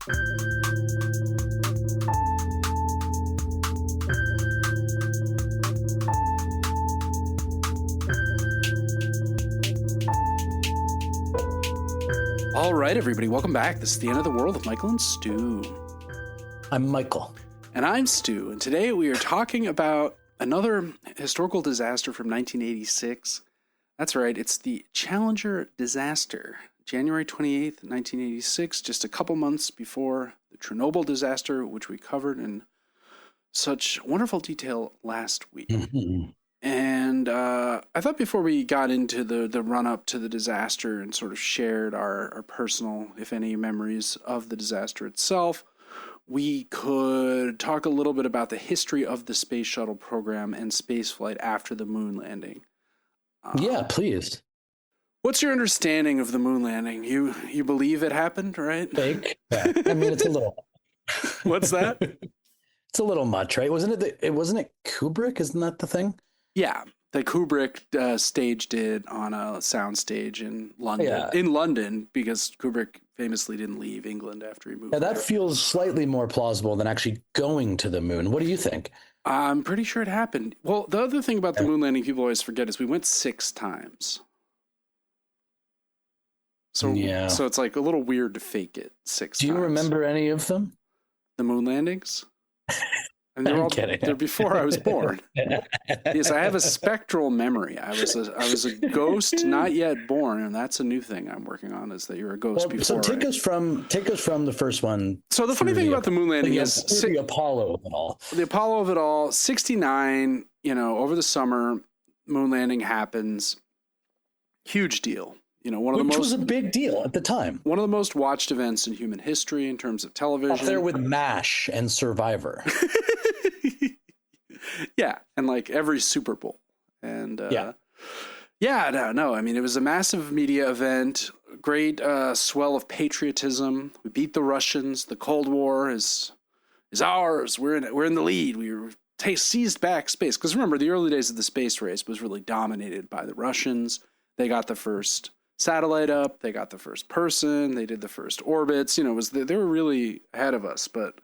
All right, everybody, welcome back. This is The End of the World with Michael and Stu. I'm Michael. And I'm Stu, and today we are talking about another historical disaster from 1986. That's right, it's the Challenger disaster, January 28th, 1986, just a couple months before the Chernobyl disaster, which we covered in such wonderful detail last week. Mm-hmm. And I thought before we got into the run-up to the disaster and sort of shared our personal, if any, memories of the disaster itself, we could talk a little bit about the history of the space shuttle program and spaceflight after the moon landing. Yeah, please. What's your understanding of the moon landing? You believe it happened, right? Fake. Yeah. I mean, it's a little. What's that? It's a little much, right? Wasn't it Kubrick? Isn't that the thing? Yeah, the Kubrick staged it on a soundstage in London. Yeah. In London, because Kubrick famously didn't leave England after he moved. Yeah, that there. feels slightly more plausible than actually going to the moon. What do you think? I'm pretty sure it happened. Well, the other thing about the moon landing people always forget is we went 6 times. So yeah. So it's like a little weird to fake it 6 times. Do you remember any of them? The moon landings? And I'm kidding. They're before I was born. Yes, I have a spectral memory. I was a ghost, not yet born, and that's a new thing I'm working on. Is that you're a ghost before? So take us from the first one. So the funny thing about the moon landing is the Apollo of it all. The Apollo of it all, 69. Over the summer, moon landing happens. Huge deal. Which was a big deal at the time. One of the most watched events in human history in terms of television. Up there with MASH and Survivor. Yeah, and like every Super Bowl. And no. I mean, it was a massive media event, great swell of patriotism. We beat the Russians. The Cold War is ours. We're in the lead. We seized back space. Because remember, the early days of the space race was really dominated by the Russians. They got the first satellite up. They got the first person. They did the first orbits. They were really ahead of us. But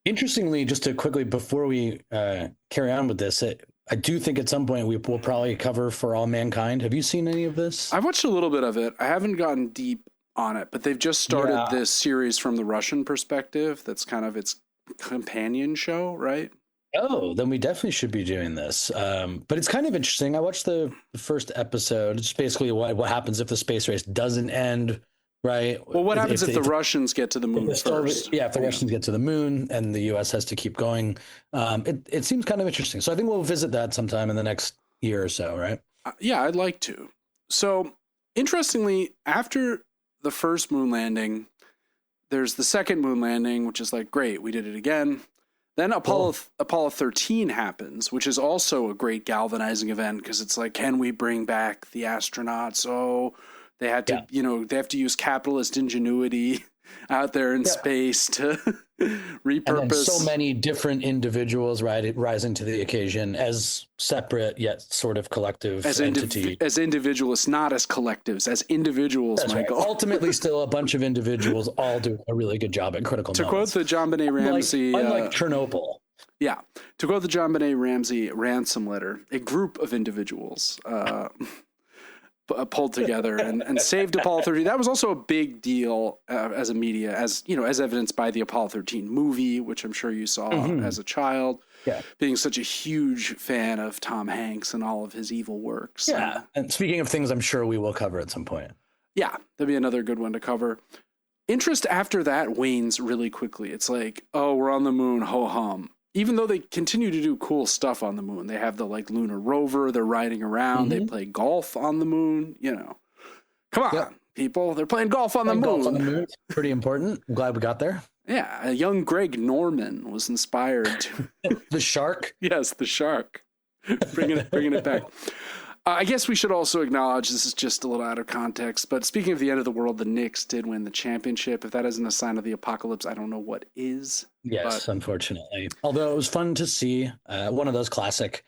interestingly, just to quickly, before we carry on with this, I do think at some point we will probably cover For All Mankind. Have you seen any of this? I've watched a little bit of it. I haven't gotten deep on it, but they've just started this series from the Russian perspective. That's kind of its companion show, right? Oh, then we definitely should be doing this. But it's kind of interesting. I watched the first episode. It's basically what happens if the space race doesn't end, right? Well, what happens if the Russians get to the moon first? If the Russians get to the moon and the U.S. has to keep going. It seems kind of interesting. So I think we'll visit that sometime in the next year or so, right? Yeah, I'd like to. So interestingly, after the first moon landing, there's the second moon landing, which is like, great, we did it again. Then Apollo 13 happens, which is also a great galvanizing event because it's like, can we bring back the astronauts? Oh, they had to, they have to use capitalist ingenuity out there in space to repurpose. And then so many different individuals rising to the occasion as separate yet sort of collective entity. As individualists, not as collectives, as individuals, That's Michael. Right. Ultimately, still a bunch of individuals all do a really good job at critical moments. To quote the John Benet Ramsey... Unlike Chernobyl. Yeah. To quote the John Benet Ramsey ransom letter, a group of individuals... pulled together and saved Apollo 13. That was also a big deal as a media, as evidenced by the Apollo 13 movie, which I'm sure you saw as a child. Yeah. Being such a huge fan of Tom Hanks and all of his evil works. Yeah. And speaking of things I'm sure we will cover at some point. Yeah, that'd be another good one to cover. Interest after that wanes really quickly. It's like, oh, we're on the moon, ho hum. Even though they continue to do cool stuff on the moon, they have the lunar rover, they're riding around, they play golf on the moon, Come on, people, they're playing golf on the moon. Golf on the moon, pretty important. I'm glad we got there. Yeah, a young Greg Norman was inspired to... The shark? Yes, the shark. Bringing it back. I guess we should also acknowledge, this is just a little out of context, but speaking of the end of the world, the Knicks did win the championship. If that isn't a sign of the apocalypse, I don't know what is. Yes, unfortunately. Although it was fun to see one of those classic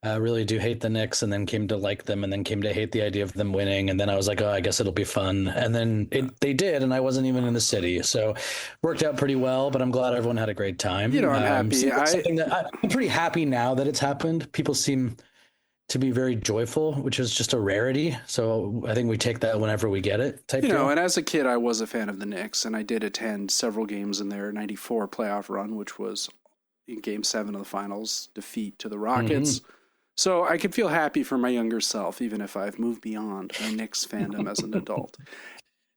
I really do hate the Knicks, and then came to like them, and then came to hate the idea of them winning. And then I was like, oh, I guess it'll be fun. And then they did, and I wasn't even in the city. So worked out pretty well, but I'm glad everyone had a great time. I'm happy. I'm pretty happy now that it's happened. People seem to be very joyful, which is just a rarity. So I think we take that whenever we get it type deal. And as a kid, I was a fan of the Knicks, and I did attend several games in their 94 playoff run, which was in Game 7 of the finals defeat to the Rockets. Mm-hmm. So I could feel happy for my younger self, even if I've moved beyond my Knicks fandom as an adult.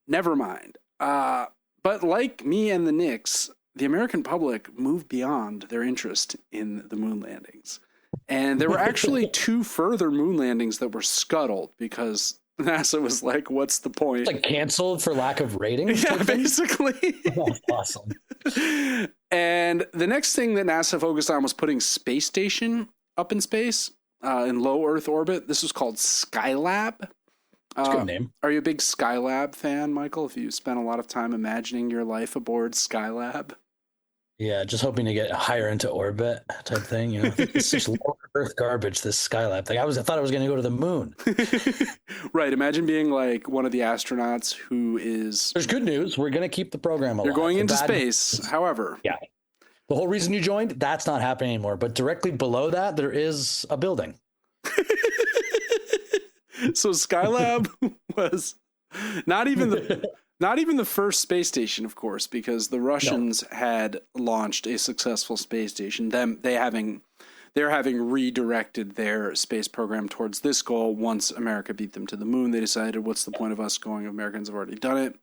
Never mind. But like me and the Knicks, the American public moved beyond their interest in the moon landings. And there were actually 2 further moon landings that were scuttled because NASA was like, what's the point? It's like canceled for lack of ratings? Yeah, basically. That's awesome. And the next thing that NASA focused on was putting space station up in space. In low Earth orbit. This was called Skylab. That's a good name. Are you a big Skylab fan, Michael? If you spent a lot of time imagining your life aboard Skylab? Yeah, just hoping to get higher into orbit type thing. It's just low Earth garbage, this Skylab thing. I thought I was going to go to the moon. Right. Imagine being like one of the astronauts who is... There's good news. We're going to keep the program alive. You're going into space, however. Yeah. The whole reason you joined, that's not happening anymore. But directly below that, there is a building. So Skylab was not even the first space station, of course, because the Russians had launched a successful space station. They're having redirected their space program towards this goal. Once America beat them to the moon, they decided, what's the point of us going? Americans have already done it.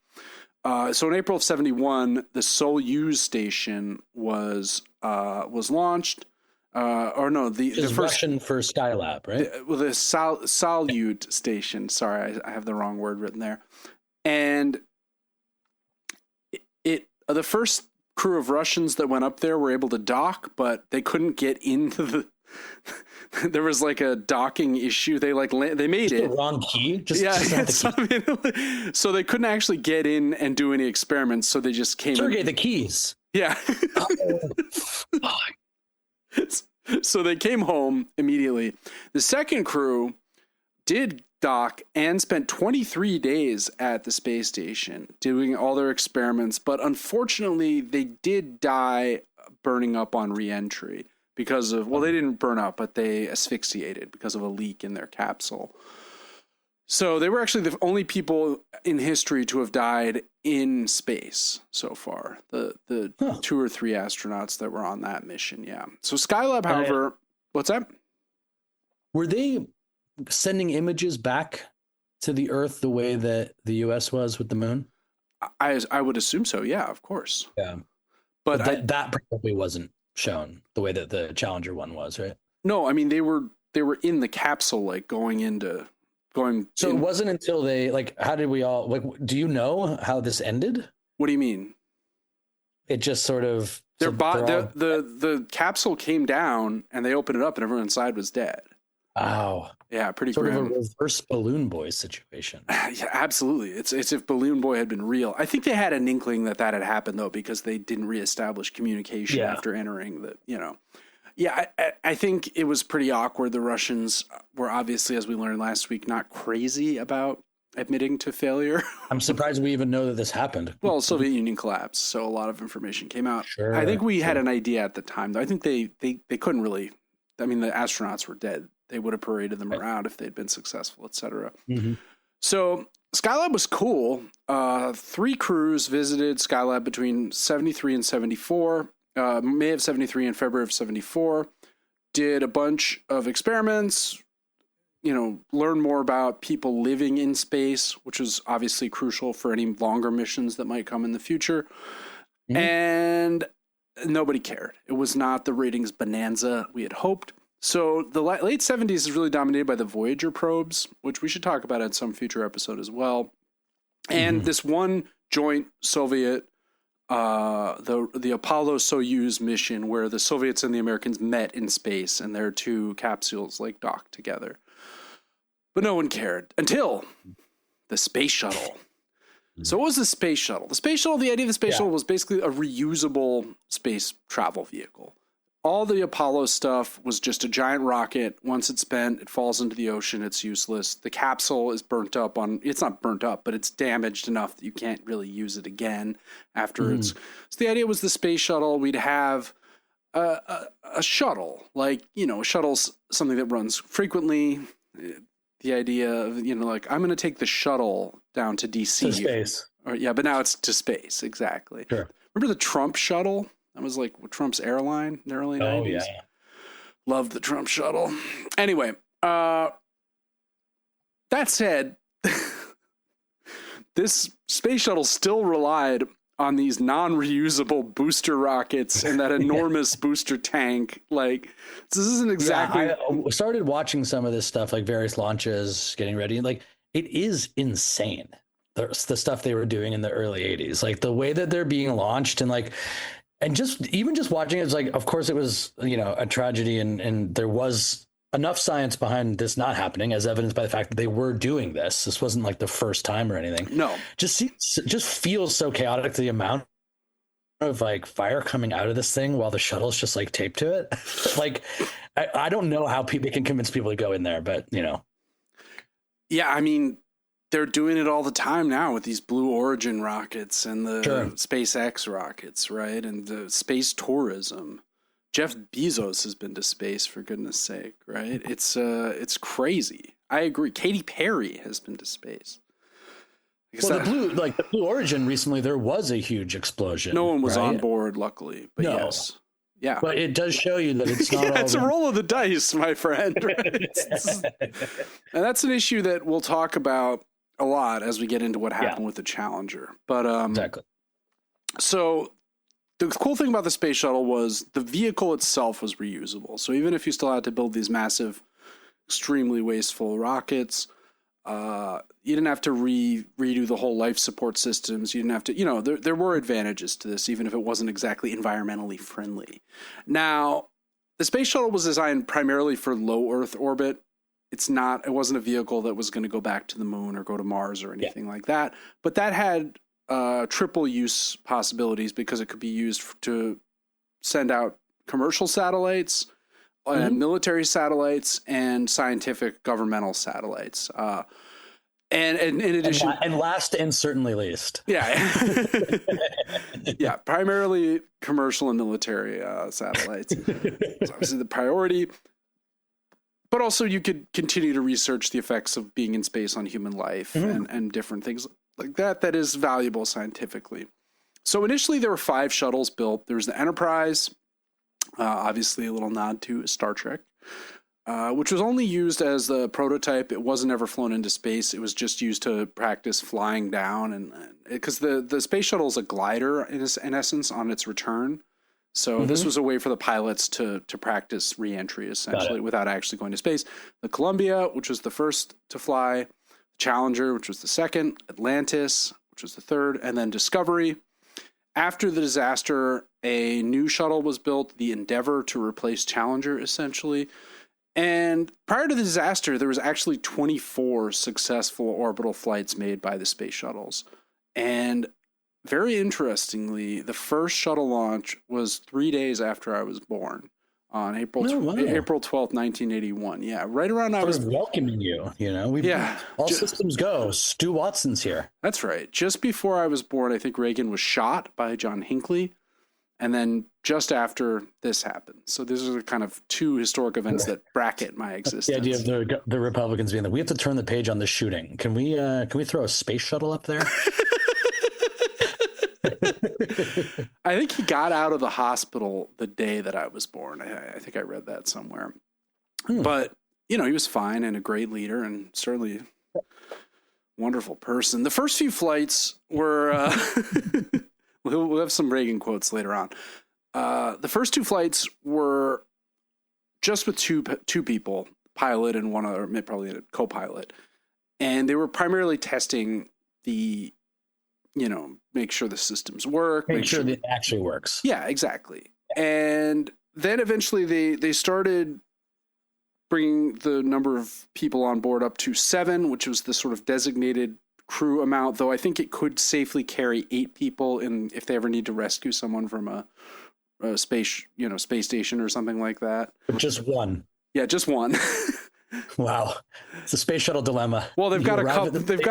So in April of 1971, the Soyuz station was launched. The first Russian for Skylab, right? The Salyut station. Sorry, I have the wrong word written there. And the first crew of Russians that went up there were able to dock, but they couldn't get into the. There was like a docking issue. They made it. The wrong key. So they couldn't actually get in and do any experiments. So they just came. Sergey, the keys. Yeah. So they came home immediately. The second crew did dock and spent 23 days at the space station doing all their experiments, but unfortunately they did die burning up on re-entry. Because of, they didn't burn up, but they asphyxiated because of a leak in their capsule. So they were actually the only people in history to have died in space so far. The 2 or 3 astronauts that were on that mission, yeah. So Skylab, however, what's that? Were they sending images back to the Earth the way that the U.S. was with the moon? I would assume so, yeah, of course. Yeah. But that probably wasn't shown the way that the Challenger one was, right? No, I mean they were in the capsule, like going. So it wasn't until they how did we all do you know how this ended? What do you mean? It just sort of the capsule came down and they opened it up and everyone inside was dead. Wow. Yeah, pretty sort grim. of a reverse Balloon Boy situation. Yeah, absolutely. It's if Balloon Boy had been real. I think they had an inkling that had happened though, because they didn't reestablish communication after entering the. Yeah, I think it was pretty awkward. The Russians were obviously, as we learned last week, not crazy about admitting to failure. I'm surprised we even know that this happened. Well, Soviet Union collapsed, so a lot of information came out. Sure, I think we had an idea at the time, though. I think they couldn't really. I mean, the astronauts were dead. They would have paraded them around if they'd been successful, et cetera. Mm-hmm. So Skylab was cool. 3 crews visited Skylab between 73 and 74, May of 73 and February of 74, did a bunch of experiments, learn more about people living in space, which is obviously crucial for any longer missions that might come in the future. Mm-hmm. And nobody cared. It was not the ratings bonanza we had hoped. So the late 70s is really dominated by the Voyager probes, which we should talk about in some future episode as well. And this one joint Soviet, the Apollo Soyuz mission, where the Soviets and the Americans met in space and their 2 capsules docked together. But no one cared until the space shuttle. So what was the space shuttle? The idea of the space shuttle was basically a reusable space travel vehicle. all the Apollo stuff was just a giant rocket. Once it's spent, it falls into the ocean. It's useless. The capsule is burnt up it's not burnt up, but it's damaged enough that you can't really use it again after it's. So the idea was the space shuttle, we'd have a shuttle, like, a shuttle's something that runs frequently. The idea of, like, I'm going to take the shuttle down to DC. To space. But now it's to space. Exactly. Sure. Remember the Trump shuttle? That was like Trump's airline in the early 90s. Oh, yeah. Loved the Trump shuttle. Anyway, that said, this space shuttle still relied on these non-reusable booster rockets and that enormous booster tank. Like, this isn't exactly... Yeah, I started watching some of this stuff, like various launches, getting ready. Like, it is insane, the stuff they were doing in the early 80s. Like, the way that they're being launched and just watching it, it's like, of course it was, a tragedy, and there was enough science behind this not happening, as evidenced by the fact that they were doing this. This wasn't like the first time or anything. No, just feels so chaotic. The amount of like fire coming out of this thing while the shuttle's just like taped to it. Like, I don't know how people can convince people to go in there, but Yeah, I mean, they're doing it all the time now with these Blue Origin rockets and the SpaceX rockets, right? And the space tourism. Jeff Bezos has been to space, for goodness sake, right? It's crazy. I agree. Katy Perry has been to space. Well, the Blue Origin recently, there was a huge explosion. No one was on board, luckily, but yes. Yeah. But it does show you that it's not it's a roll of the dice, my friend. Right? And that's an issue that we'll talk about a lot as we get into what happened with the Challenger. But exactly. So the cool thing about the space shuttle was the vehicle itself was reusable. So even if you still had to build these massive, extremely wasteful rockets, you didn't have to redo the whole life support systems. You didn't have to, there were advantages to this, even if it wasn't exactly environmentally friendly. Now, the space shuttle was designed primarily for low Earth orbit. It wasn't a vehicle that was going to go back to the moon or go to Mars or anything like that. But that had triple use possibilities because it could be used to send out commercial satellites, military satellites, and scientific governmental satellites. And in addition, and last and certainly least, primarily commercial and military satellites. It's obviously the priority. But also you could continue to research the effects of being in space on human life and different things like that. That is valuable scientifically. So initially there were 5 shuttles built. There was the Enterprise, obviously a little nod to Star Trek, which was only used as the prototype. It wasn't ever flown into space. It was just used to practice flying down, and because the space shuttle is a glider in essence on its return. So this was a way for the pilots to practice re-entry, essentially, without actually going to space. The Columbia, which was the first to fly, Challenger, which was the second, Atlantis, which was the third, and then Discovery. After the disaster, a new shuttle was built, the Endeavour, to replace Challenger, essentially. And prior to the disaster, there was actually 24 successful orbital flights made by the space shuttles. And very interestingly, the first shuttle launch was 3 days after I was born, on April 12th, 1981. Yeah, right around I was welcoming you. All systems go. Stu Watson's here. That's right. Just before I was born, I think Reagan was shot by John Hinckley, and then just after this happened. So these are kind of 2 historic events that bracket my existence. The idea of the Republicans being that we have to turn the page on the shooting. Can we throw a space shuttle up there? I think he got out of the hospital the day that I was born. I think I read that somewhere. But, he was fine and a great leader and certainly a wonderful person. The first few flights were, we'll have some Reagan quotes later on. The first 2 flights were just with two people, pilot and one other, probably a co-pilot. And they were primarily testing the make sure the systems work. Make sure that it actually works. Yeah, exactly. And then eventually they started bringing the number of people on board up to 7, which was the sort of designated crew amount, though I think it could safely carry 8 people if they ever need to rescue someone from a space station or something like that. Just one. Yeah, just one. Wow, it's a space shuttle dilemma. Well, they've got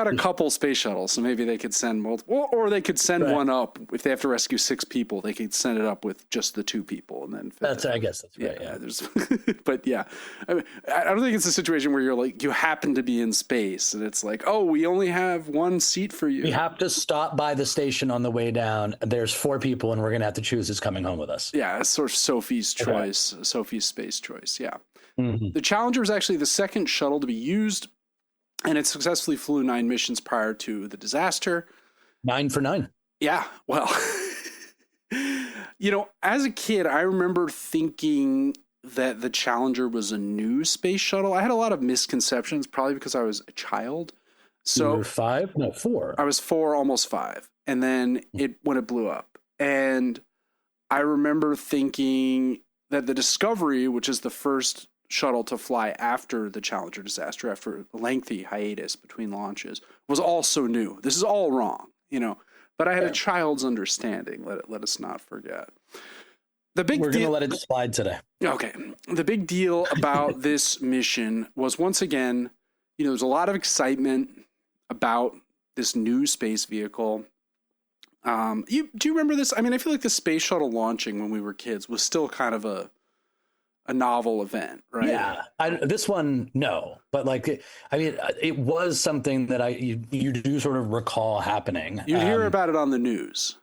a couple space shuttles, so maybe they could send multiple, or they could send one up if they have to rescue 6 people. They could send it up with just the 2 people, and then I guess that's right. Yeah. There's, but yeah, I don't think it's a situation where you're like you happen to be in space, and it's like, oh, we only have 1 seat for you. We have to stop by the station on the way down. There's 4 people, and we're gonna have to choose who's coming home with us. Yeah, it's sort of Sophie's choice, Sophie's space choice. Yeah. Mm-hmm. The Challenger was actually the second shuttle to be used, and it successfully flew 9 missions prior to the disaster. 9 for 9. Yeah, well, as a kid, I remember thinking that the Challenger was a new space shuttle. I had a lot of misconceptions, probably because I was a child. So you were 5? No, 4. I was 4, almost 5, and then when it blew up, and I remember thinking that the Discovery, which is the first shuttle to fly after the Challenger disaster, after a lengthy hiatus between launches, was also new. This is all wrong, but I had a child's understanding. Let us not forget. We're going to let it slide today. Okay. The big deal about this mission was, once again, there's a lot of excitement about this new space vehicle. Do you remember this? I mean, I feel like the space shuttle launching when we were kids was still kind of a novel event, right? Yeah, this one, no, but it was something that you do sort of recall happening. You hear about it on the news.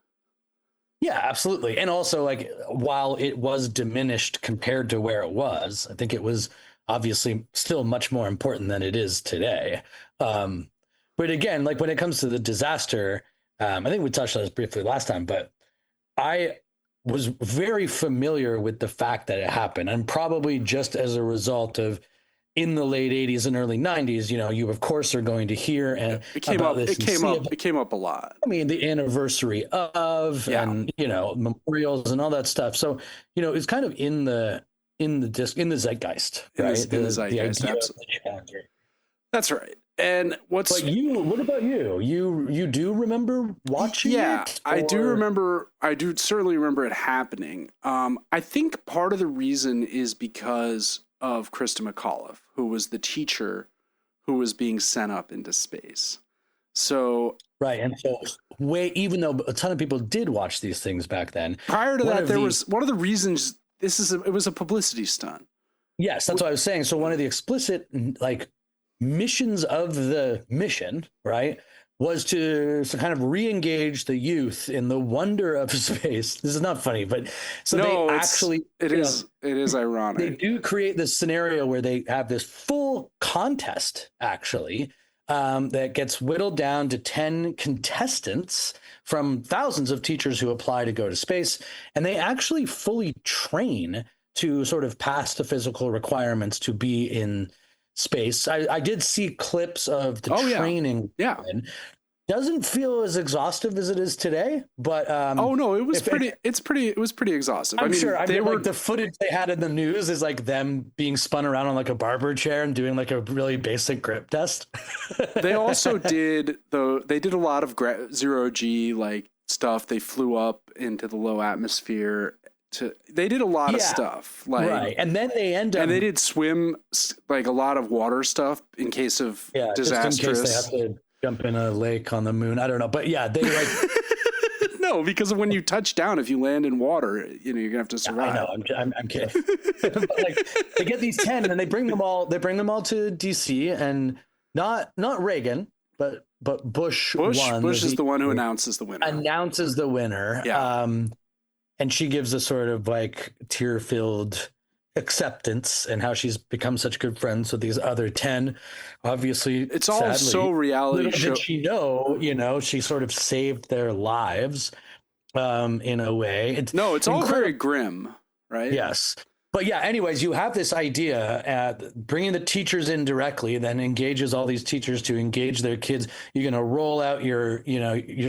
Yeah, absolutely. And also, while it was diminished compared to where it was, I think it was obviously still much more important than it is today. But again, when it comes to the disaster, I think we touched on this briefly last time, but I was very familiar with the fact that it happened, and probably just as a result of, in the late 80s and early 90s, you of course are going to hear it came up a lot. I mean, the anniversary of and memorials and all that stuff. So it's kind of in the zeitgeist, right? In the zeitgeist, absolutely. That's right. And what about you? You do remember watching it? Yeah, I do remember. I do certainly remember it happening. I think part of the reason is because of Krista McAuliffe, who was the teacher who was being sent up into space. So right, and so even though a ton of people did watch these things back then, prior to that, there was one of the reasons it was a publicity stunt. Yes, that's what I was saying. So one of the explicit missions of the mission, right, was to kind of re-engage the youth in the wonder of space. This is not funny, but it is ironic. They do create this scenario where they have this full contest, actually, that gets whittled down to 10 contestants from thousands of teachers who apply to go to space, and they actually fully train to sort of pass the physical requirements to be in space. I did see clips of the training. Yeah. Doesn't feel as exhaustive as it is today, but it was pretty exhaustive. I'm sure. The footage they had in the news is them being spun around on a barber chair and doing a really basic grip test. They also did a lot of zero G stuff. They flew up into the low atmosphere. They did a lot of stuff, right, and then they did swim a lot of water stuff in case of disastrous. Just in case they have to jump in a lake on the moon. I don't know, but yeah, they no, because when you touch down, if you land in water, you're gonna have to survive. I know, I'm kidding. But, they get these 10, and they bring them all. They bring them all to DC, and not Reagan, but Bush. Bush is the one who announces the winner. Yeah. And she gives a sort of tear-filled acceptance and how she's become such good friends with these other 10. Obviously, it's all sadly, so reality show. Did she know, she sort of saved their lives in a way. It's all very grim, right? Yes. But yeah, anyways, you have this idea, bringing the teachers in directly, then engages all these teachers to engage their kids. You're going to roll out your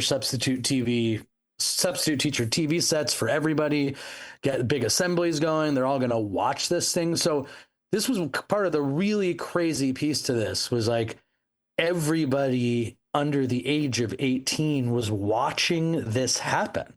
substitute teacher TV sets for everybody, get big assemblies going. They're all going to watch this thing. So this was part of the really crazy piece to this was everybody under the age of 18 was watching this happen.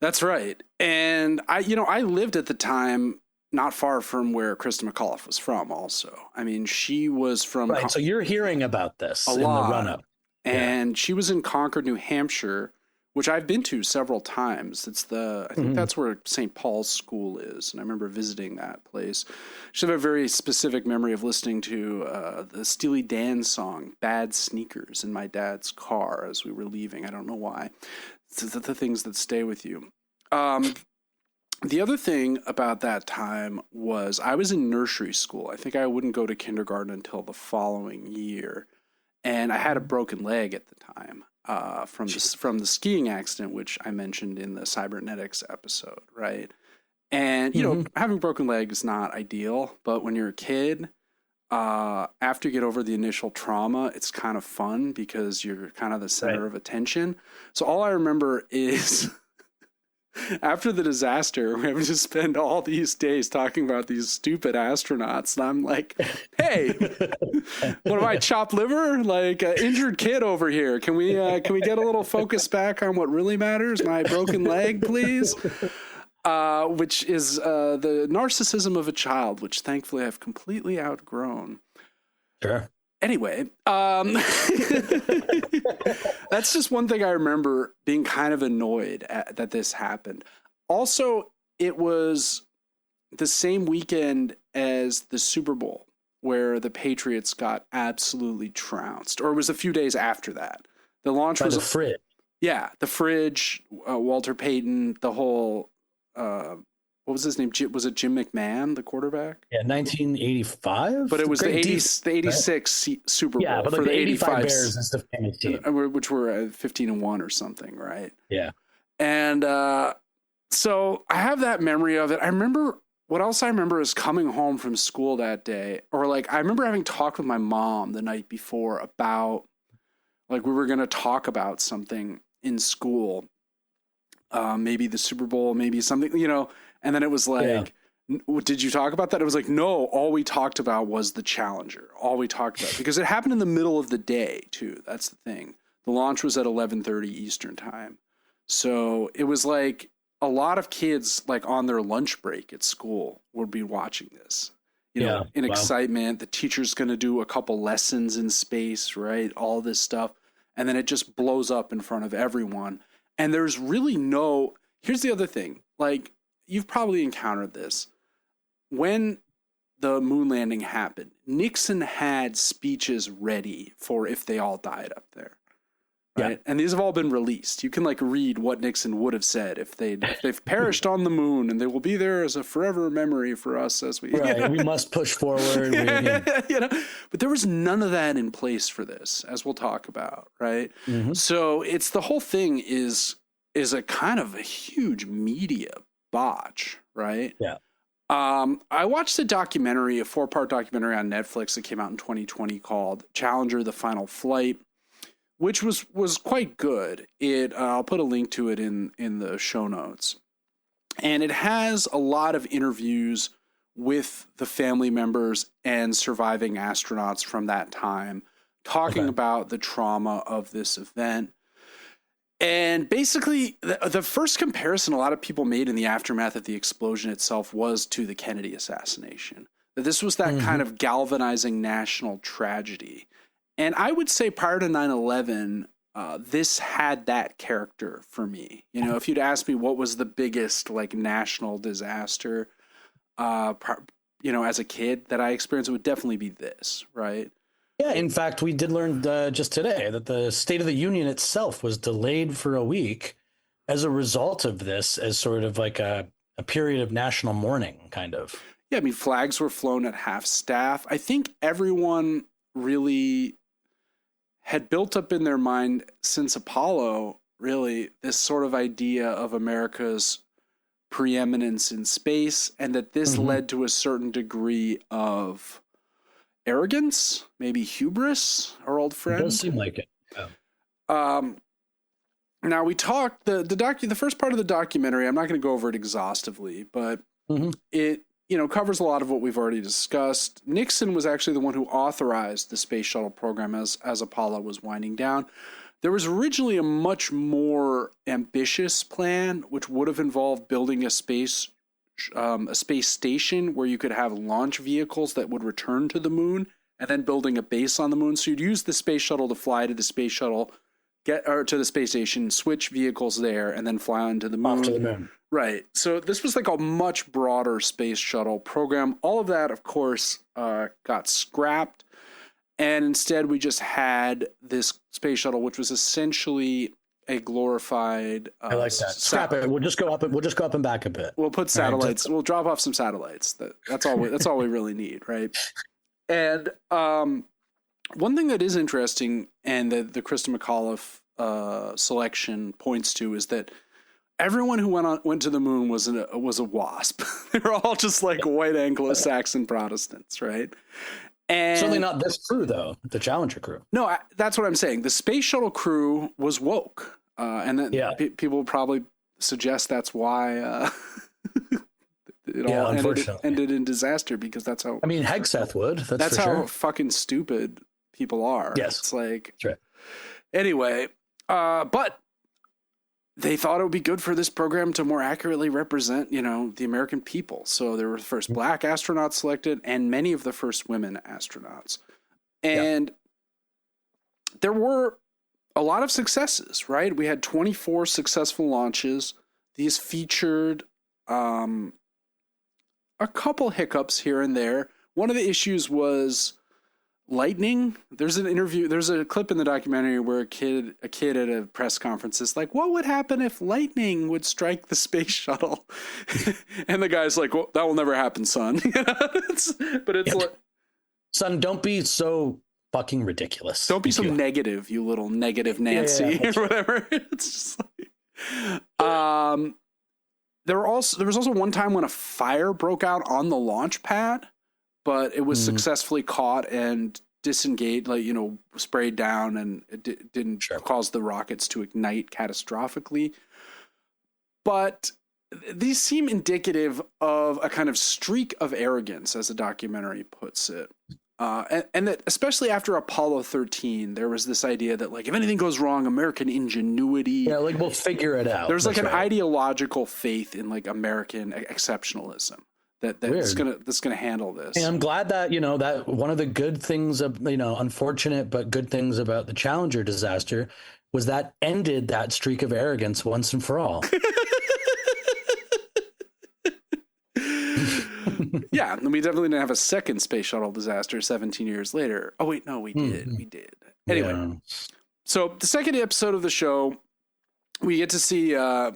That's right. And I lived at the time not far from where Krista McAuliffe was from also. I mean, she was from... Right, so you're hearing about this in the run-up. And she was in Concord, New Hampshire, which I've been to several times. I think that's where St. Paul's School is. And I remember visiting that place. I just have a very specific memory of listening to the Steely Dan song, Bad Sneakers, in my dad's car as we were leaving. I don't know why. It's the things that stay with you. The other thing about that time was I was in nursery school. I think I wouldn't go to kindergarten until the following year. And I had a broken leg at the time from the skiing accident, which I mentioned in the cybernetics episode, right? And, having a broken leg is not ideal. But when you're a kid, after you get over the initial trauma, it's kind of fun because you're kind of the center of attention. So all I remember is... after the disaster, we have to spend all these days talking about these stupid astronauts. And I'm like, hey, what am I, chopped liver? Like an injured kid over here. Can we get a little focus back on what really matters? My broken leg, please. Which is the narcissism of a child, which thankfully I've completely outgrown. Sure. Anyway, that's just one thing I remember being kind of annoyed that this happened. Also, it was the same weekend as the Super Bowl where the Patriots got absolutely trounced, or it was a few days after that. The launch was the fridge. Yeah, the fridge, Walter Payton, the whole... what was his name? Was it Jim McMahon, the quarterback? Yeah, 1985. But it was the 86 Super Bowl. Yeah, but for the 85 Bears is the famous team, which were 15-1 or something, right? Yeah. And so I have that memory of it. I remember what else I remember is coming home from school that day, or like I remember having talked with my mom the night before about like we were going to talk about something in school, maybe the Super Bowl, maybe something, And then it was like, did you talk about that? It was like, no, all we talked about was the Challenger. All we talked about, because it happened in the middle of the day too. That's the thing. The launch was at 11:30 Eastern time. So it was like a lot of kids like on their lunch break at school would be watching this, in excitement. The teacher's going to do a couple lessons in space, right? All this stuff. And then it just blows up in front of everyone. And there's really here's the other thing. Like, you've probably encountered this. When the moon landing happened, Nixon had speeches ready for if they all died up there. Right? Yeah. And these have all been released. You can like read what Nixon would have said if they've perished on the moon, and they will be there as a forever memory for us as we... Right, we must push forward. But there was none of that in place for this, as we'll talk about, right? Mm-hmm. So it's the whole thing is a kind of a huge media botch, right? Yeah. I watched a 4-part documentary on Netflix that came out in 2020 called Challenger: The Final Flight, which was quite good. I'll put a link to it in the show notes. And it has a lot of interviews with the family members and surviving astronauts from that time, talking about the trauma of this event. And basically, the first comparison a lot of people made in the aftermath of the explosion itself was to the Kennedy assassination. That this was that kind of galvanizing national tragedy. And I would say prior to 9/11, this had that character for me. If you'd asked me what was the biggest like national disaster, as a kid that I experienced, it would definitely be this, right? Yeah, in fact, we did learn just today that the State of the Union itself was delayed for a week as a result of this, as sort of like a period of national mourning, kind of. Yeah, I mean, flags were flown at half staff. I think everyone really had built up in their mind since Apollo, really, this sort of idea of America's preeminence in space, and that this led to a certain degree of arrogance, maybe hubris, our old friend. It does seem like it. Yeah. Now we talked the first part of the documentary. I'm not going to go over it exhaustively, but it covers a lot of what we've already discussed. Nixon was actually the one who authorized the space shuttle program as Apollo was winding down. There was originally a much more ambitious plan, which would have involved building a space station where you could have launch vehicles that would return to the moon, and then building a base on the moon. So you'd use the space shuttle to fly to the space shuttle, to the space station, switch vehicles there, and then fly onto the moon. Off to the moon. Right. So this was like a much broader space shuttle program. All of that, of course, got scrapped. And instead, we just had this space shuttle, which was essentially a glorified. I like that. Scrap it. We'll just go up. We'll just go up and back a bit. We'll put satellites. We'll drop off some satellites. That's all. That's all we really need, right? And one thing that is interesting, and that the Krista McAuliffe selection points to, is that everyone who went to the moon was a WASP. They were all just like white Anglo-Saxon Protestants, right? And certainly not this crew, though. The Challenger crew. No, that's what I'm saying. The space shuttle crew was woke, and then people probably suggest that's why it all ended in disaster, because that's how. I mean, Hegseth would. That's how sure. fucking stupid people are. Yes, it's like. That's right. Anyway, but they thought it would be good for this program to more accurately represent, the American people. So there were the first black astronauts selected and many of the first women astronauts. And there were a lot of successes, right? We had 24 successful launches. These featured a couple hiccups here and there. One of the issues was lightning. There's a clip in the documentary where a kid at a press conference is like, what would happen if lightning would strike the space shuttle? And the guy's like, well, that will never happen, son. Son, don't be so fucking ridiculous. Don't be so negative, you little negative Nancy, or whatever. It's just like, there was also one time when a fire broke out on the launch pad, but it was successfully caught and disengaged, sprayed down, and it didn't cause the rockets to ignite catastrophically. But these seem indicative of a kind of streak of arrogance, as the documentary puts it. And that especially after Apollo 13, there was this idea that, like, if anything goes wrong, American ingenuity. Yeah, like, we'll figure it out. There's like an ideological faith in like American exceptionalism. That's gonna handle this. And I'm glad that, that one of the good things of, unfortunate but good things about the Challenger disaster was that ended that streak of arrogance once and for all. Yeah, and we definitely didn't have a second space shuttle disaster 17 years later. Oh wait, no, we did. We did. Anyway, so the second episode of the show, we get to see it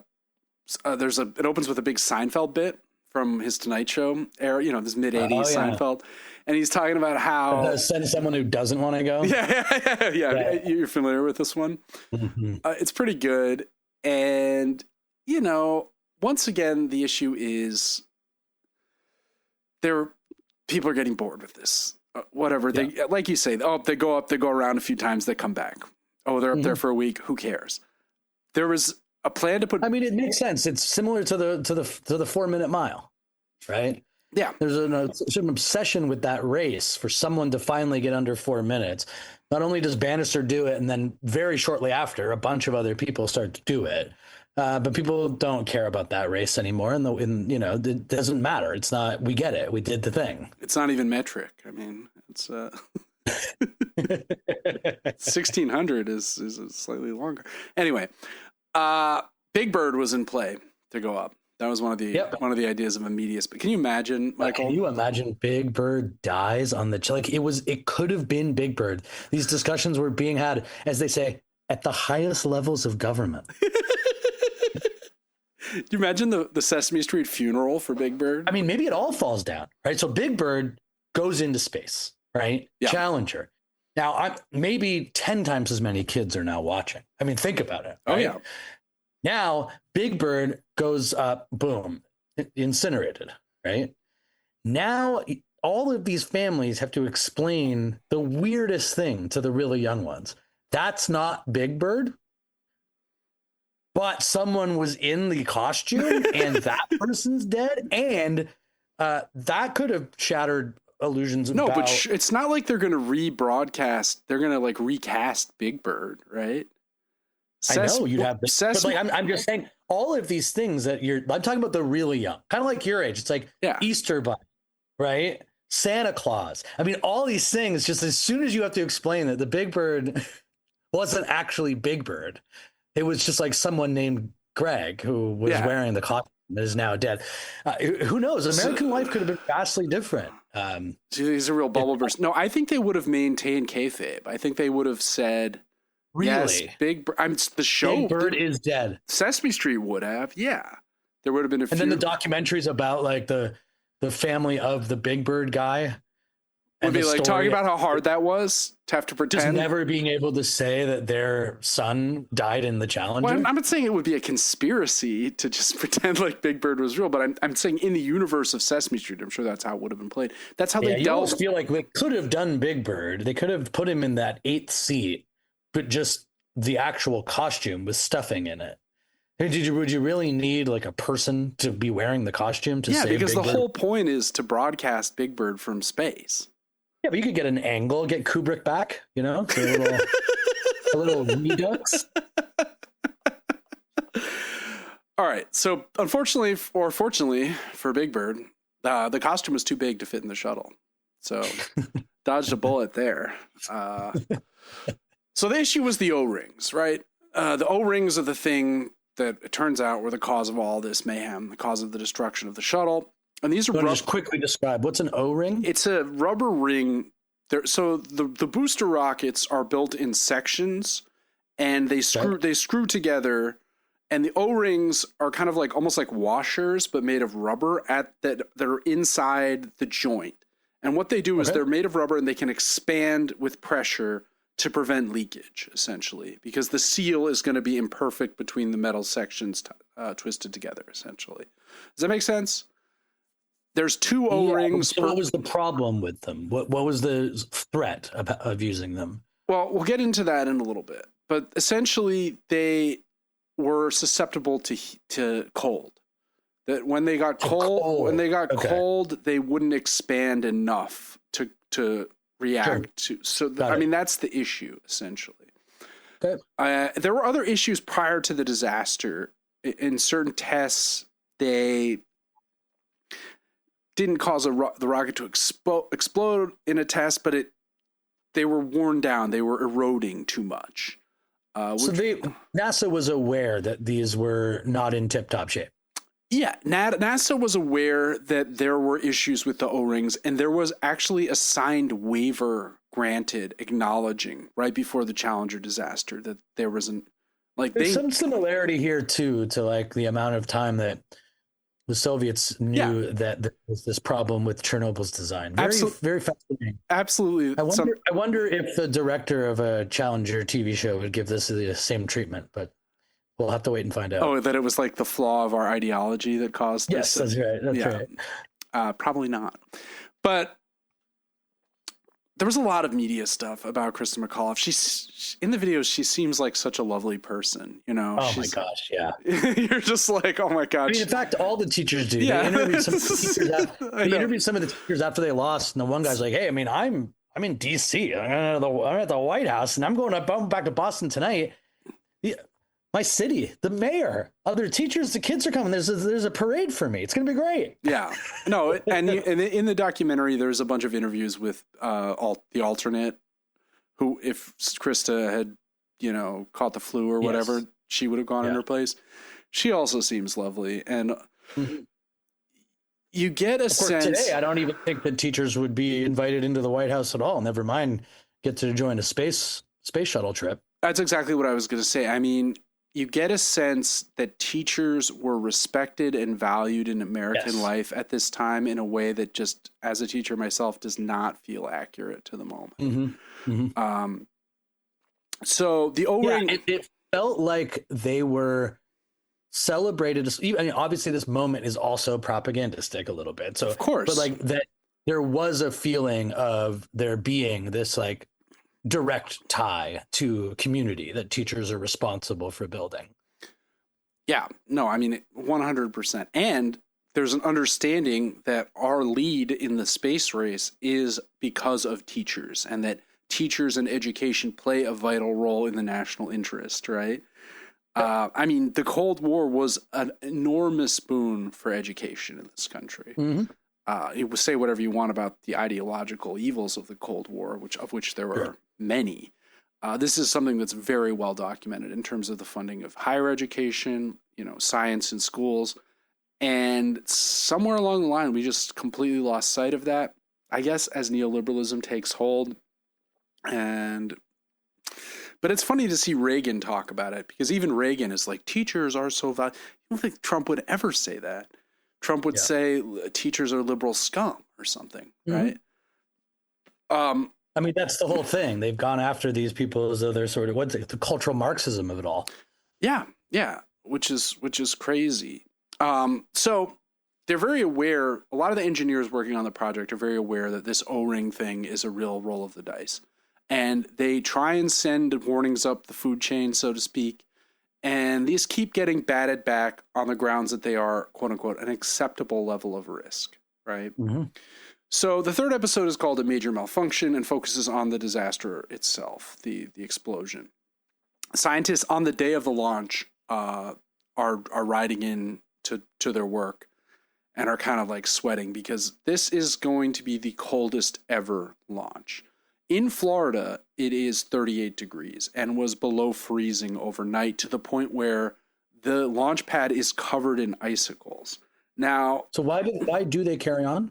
opens with a big Seinfeld bit from his Tonight Show era, this mid-'80s Seinfeld. And he's talking about how... Send someone who doesn't want to go? Yeah. You're familiar with this one? Mm-hmm. It's pretty good. And, once again, the issue is people are getting bored with this. Whatever. They, like you say, they go up, they go around a few times, they come back. Oh, they're up there for a week. Who cares? There was a plan to put. I mean, it makes sense. It's similar to the 4-minute mile, right? Yeah. There's an obsession with that race for someone to finally get under 4 minutes. Not only does Bannister do it, and then very shortly after, a bunch of other people start to do it. But people don't care about that race anymore, and it doesn't matter. It's not. We get it. We did the thing. It's not even metric. I mean, it's 1600 is slightly longer. Anyway. Big Bird was in play to go up. That was one of the ideas of immediate. But can you imagine, Michael? Can you imagine Big Bird dies on the it could have been Big Bird. These discussions were being had, as they say, at the highest levels of government. Do you imagine the Sesame Street funeral for Big Bird? I mean, maybe it all falls down, right? So Big Bird goes into space, right? Yeah. Challenger. Now, maybe 10 times as many kids are now watching. I mean, think about it. Right? Oh, yeah. Now, Big Bird goes up, boom, incinerated, right? Now, all of these families have to explain the weirdest thing to the really young ones. That's not Big Bird, but someone was in the costume and that person's dead. And that could have shattered illusions. No, but it's not like they're going to rebroadcast. They're going to like recast Big Bird, right? I know you'd have this, but like I'm just saying all of these things that I'm talking about the really young, kind of like your age. It's like Easter Bunny, right? Santa Claus. I mean, all these things, just as soon as you have to explain that the Big Bird wasn't actually Big Bird, it was just like someone named Greg who was wearing the costume that is now dead. Who knows? American life could have been vastly different. He's a real bubble burst. No, I think they would have maintained kayfabe. I think they would have said, really? Yes, Big Bird. The show. Big Bird is dead. Sesame Street would have. Yeah. There would have been a few. And then the documentaries about like the family of the Big Bird guy. Would be like talking about how hard that was to have to pretend. Just never being able to say that their son died in the Challenger. Well, I'm not saying it would be a conspiracy to just pretend like Big Bird was real, but I'm saying in the universe of Sesame Street, I'm sure that's how it would have been played. That's how they dealt. I feel like they could have done Big Bird. They could have put him in that 8th seat, but just the actual costume with stuffing in it. Would you really need like a person to be wearing the costume to say Big Bird? Yeah, because the whole point is to broadcast Big Bird from space. Yeah, but you could get an angle, get Kubrick back, you know, a little redux. All right. So unfortunately, or fortunately for Big Bird, the costume was too big to fit in the shuttle. So dodged a bullet there. So the issue was the O-rings, right? The O-rings are the thing that it turns out were the cause of all this mayhem, the cause of the destruction of the shuttle. And these are just quickly describe what's an O-ring? It's a rubber ring. So the booster rockets are built in sections, and they screw together. And the O-rings are kind of like almost like washers, but made of rubber that are inside the joint. And what they do is they're made of rubber, and they can expand with pressure to prevent leakage, essentially, because the seal is going to be imperfect between the metal sections twisted together, essentially. Does that make sense? There's 2 O-rings. So what was the problem with them? What was the threat of using them? Well, we'll get into that in a little bit. But essentially, they were susceptible to cold. That when they got cold, they wouldn't expand enough to react to. So that's the issue, essentially. Okay. There were other issues prior to the disaster. In certain tests, they didn't cause the rocket to explode in a test, but they were worn down. They were eroding too much. NASA was aware that these were not in tip-top shape. Yeah, NASA was aware that there were issues with the O-rings, and there was actually a signed waiver granted acknowledging right before the Challenger disaster that there wasn't there's some similarity here too to like the amount of time that the Soviets knew that there was this problem with Chernobyl's design. Very fascinating. Absolutely. I wonder if the director of a Challenger TV show would give this the same treatment, but we'll have to wait and find out. Oh, that it was like the flaw of our ideology that caused this? Yes, that's right. That's right. Probably not. But there was a lot of media stuff about Krista McAuliffe. She's in the videos. She seems like such a lovely person, you know. Oh my gosh, yeah. You're just like, oh my gosh. I mean, in fact, all the teachers do. Yeah. They interviewed some of the teachers after they lost, and the one guy's like, "Hey, I mean, I'm in D.C. I'm at the White House, and I'm back to Boston tonight. My city, the mayor, other teachers, the kids are coming. There's a parade for me. It's going to be great." Yeah, no, and in the documentary, there's a bunch of interviews with the alternate, who, if Krista had, caught the flu or whatever, she would have gone in her place. She also seems lovely, and you get a sense. Today, I don't even think that teachers would be invited into the White House at all. Never mind get to join a space shuttle trip. That's exactly what I was going to say. I mean, you get a sense that teachers were respected and valued in American life at this time in a way that just, as a teacher myself, does not feel accurate to the moment. Mm-hmm. Mm-hmm. So the O-ring... Yeah, it felt like they were celebrated. I mean, obviously this moment is also propagandistic a little bit. So, of course. But like that, there was a feeling of there being this like direct tie to community that teachers are responsible for building. Yeah, no, I mean, 100%. And there's an understanding that our lead in the space race is because of teachers, and that teachers and education play a vital role in the national interest, right? I mean, the Cold War was an enormous boon for education in this country. You would say whatever you want about the ideological evils of the Cold War, of which there were many. This is something that's very well documented in terms of the funding of higher education, science in schools. And somewhere along the line, we just completely lost sight of that, I guess, as neoliberalism takes hold. But it's funny to see Reagan talk about it, because even Reagan is like, teachers are so valuable. I don't think Trump would ever say that. Trump would say teachers are liberal scum or something, right? I mean, that's the whole thing. They've gone after these people as though they're sort of the cultural Marxism of it all. Yeah, which is crazy. So they're very aware. A lot of the engineers working on the project are very aware that this O-ring thing is a real roll of the dice. And they try and send warnings up the food chain, so to speak. And these keep getting batted back on the grounds that they are, quote unquote, an acceptable level of risk, right? So the third episode is called A Major Malfunction and focuses on the disaster itself, the explosion. Scientists on the day of the launch are riding in to their work and are kind of like sweating, because this is going to be the coldest ever launch. In Florida, it is 38 degrees and was below freezing overnight, to the point where the launch pad is covered in icicles. Now, so why do they carry on?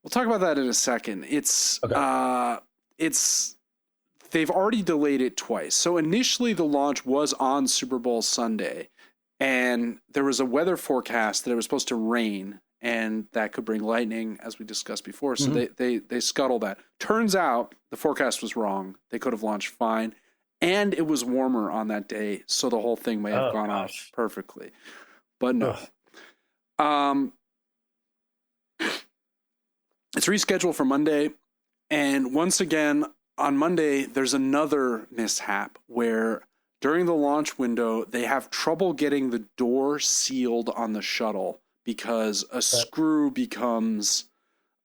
We'll talk about that in a second. They've already delayed it twice. So initially the launch was on Super Bowl Sunday, and there was a weather forecast that it was supposed to rain, and that could bring lightning, as we discussed before. So they scuttle that. Turns out the forecast was wrong. They could have launched fine. And it was warmer on that day, so the whole thing may have gone off perfectly. But no. It's rescheduled for Monday. And once again, on Monday, there's another mishap where during the launch window, they have trouble getting the door sealed on the shuttle, because a screw becomes,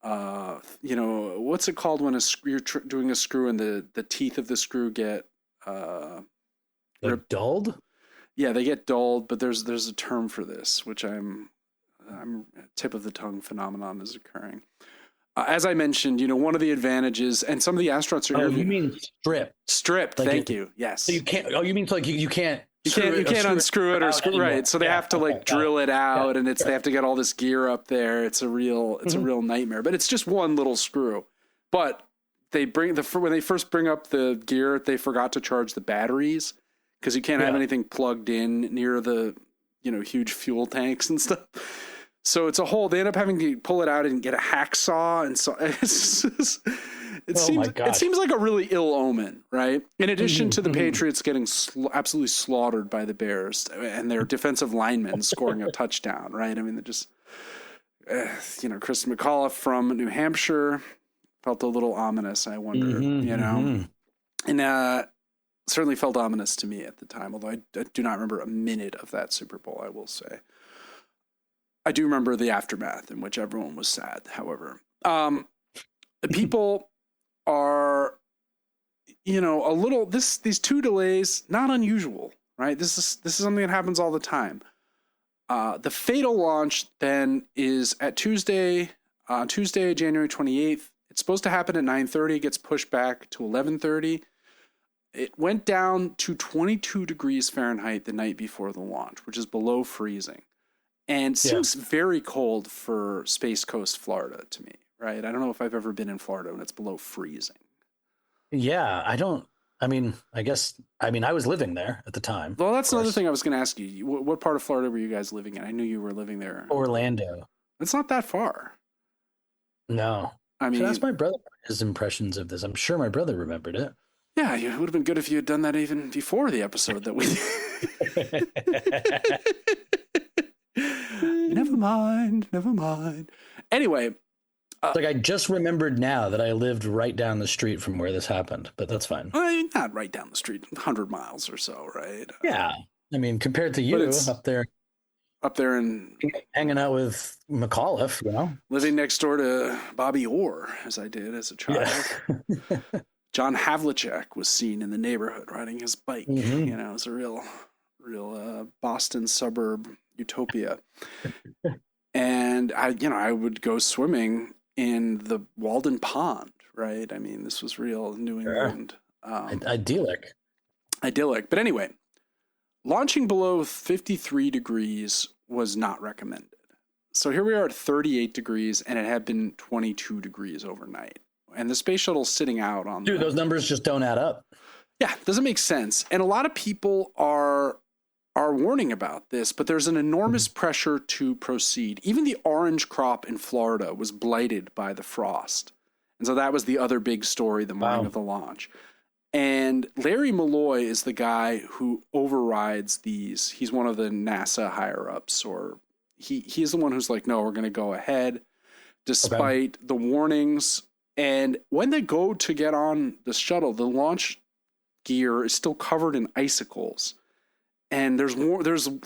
what's it called when you're doing a screw and the teeth of the screw get dulled? Yeah, they get dulled, but there's a term for this, which I'm tip of the tongue phenomenon is occurring. As I mentioned, one of the advantages, and some of the astronauts are. Oh, you mean stripped? Stripped. Like thank you. Yes. So you can't. Oh, you mean like you can't. You can't unscrew it or screw right. So they have to drill it out, and they have to get all this gear up there. It's a real nightmare. But it's just one little screw. But when they first bring up the gear, they forgot to charge the batteries, because you can't have anything plugged in near the huge fuel tanks and stuff. So it's a whole. They end up having to pull it out and get a hacksaw, and so it seems like a really ill omen, right? In addition to the Patriots getting absolutely slaughtered by the Bears and their defensive linemen scoring a touchdown, right? I mean, they're just Chris McAuliffe from New Hampshire felt a little ominous. I wonder, and certainly felt ominous to me at the time. Although I do not remember a minute of that Super Bowl, I will say. I do remember the aftermath, in which everyone was sad. However, the people are, a little. These two delays, not unusual, right? This is something that happens all the time. The fatal launch then is at Tuesday, January 28th. It's supposed to happen at 9:30. It gets pushed back to 11:30. It went down to 22 degrees Fahrenheit the night before the launch, which is below freezing. And seems very cold for Space Coast, Florida to me, right? I don't know if I've ever been in Florida when it's below freezing. Yeah, I was living there at the time. Well, that's another thing I was going to ask you. What part of Florida were you guys living in? I knew you were living there. Orlando. It's not that far. No. I mean, ask my brother his impressions of this. I'm sure my brother remembered it. Yeah, it would have been good if you had done that even before the episode that we Never mind. Anyway. I just remembered now that I lived right down the street from where this happened, but that's fine. Well, not right down the street, 100 miles or so, right? Yeah. I mean, compared to you up there and hanging out with McAuliffe, living next door to Bobby Orr, as I did as a child. Yeah. John Havlicek was seen in the neighborhood riding his bike. Mm-hmm. You know, it was a real Boston suburb utopia. And I would go swimming in the Walden Pond, right? I mean, this was real New England. Idyllic. But anyway, launching below 53 degrees was not recommended. So here we are at 38 degrees, and it had been 22 degrees overnight. And the space shuttle's sitting out on Dude, those numbers just don't add up. Yeah, it doesn't make sense. And a lot of people are warning about this, but there's an enormous pressure to proceed. Even the orange crop in Florida was blighted by the frost. And so that was the other big story the morning of the launch. And Larry Malloy is the guy who overrides these. He's one of the NASA higher-ups, or he's the one who's like, no, we're going to go ahead, despite the warnings. And when they go to get on the shuttle, the launch gear is still covered in icicles. And there's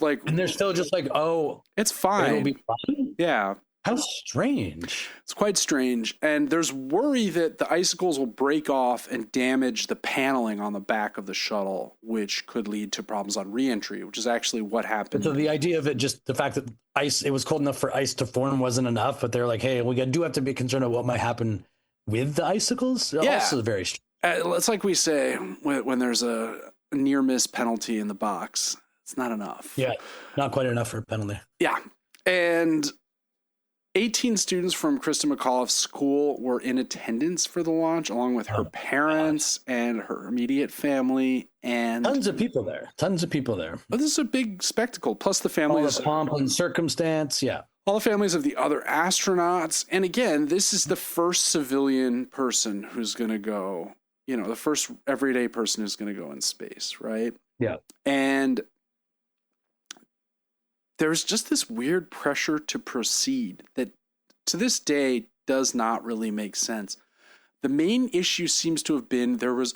like... And they're still just like, oh... It's fine. It'll be fine? Yeah. How strange. It's quite strange. And there's worry that the icicles will break off and damage the paneling on the back of the shuttle, which could lead to problems on reentry, which is actually what happened. So the idea of it, just the fact that it was cold enough for ice to form wasn't enough, but they're like, hey, we do have to be concerned about what might happen with the icicles. Yeah. Also very strange. It's like we say when there's a near miss penalty in the box, it's not enough. Yeah, not quite enough for a penalty. Yeah. And 18 students from Krista McAuliffe's school were in attendance for the launch, along with her parents and her immediate family. And tons of people there. But this is a big spectacle. Plus the families. All the pomp and circumstance. Yeah. All the families of the other astronauts. And again, this is the first civilian person who's going to go, the first everyday person who's going to go in space, right? Yeah. And there's just this weird pressure to proceed that to this day does not really make sense. The main issue seems to have been there was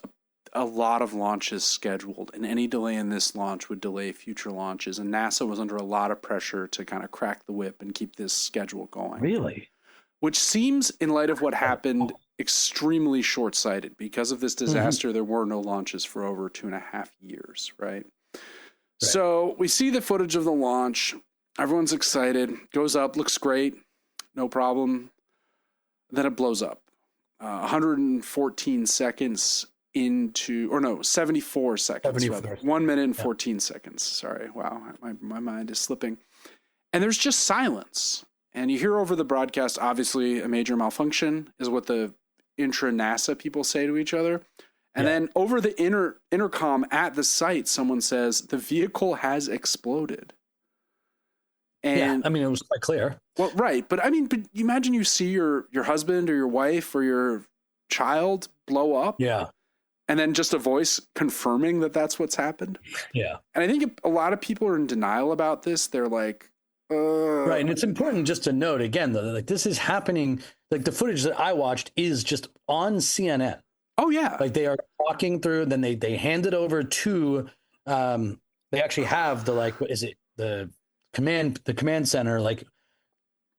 a lot of launches scheduled, and any delay in this launch would delay future launches. And NASA was under a lot of pressure to kind of crack the whip and keep this schedule going. Really? Which seems, in light of what happened, extremely short-sighted. Because of this disaster, there were no launches for over 2.5 years, right? So we see the footage of the launch. Everyone's excited. Goes up, looks great. No problem. Then it blows up. 114 seconds into, 74 seconds. 74. Rather. 1 minute and 14 seconds. Sorry. Wow. My mind is slipping. And there's just silence. And you hear over the broadcast, obviously, a major malfunction is what the intra-NASA people say to each other. And then over the intercom at the site, someone says, the vehicle has exploded. And it was quite clear. Well, right. But imagine you see your husband or your wife or your child blow up. Yeah. And then just a voice confirming that that's what's happened. Yeah. And I think a lot of people are in denial about this. They're like, Right. And it's important just to note again, though, like this is happening. Like the footage that I watched is just on CNN. Oh, yeah. Like they are walking through, then they hand it over to, they actually have the command center, like,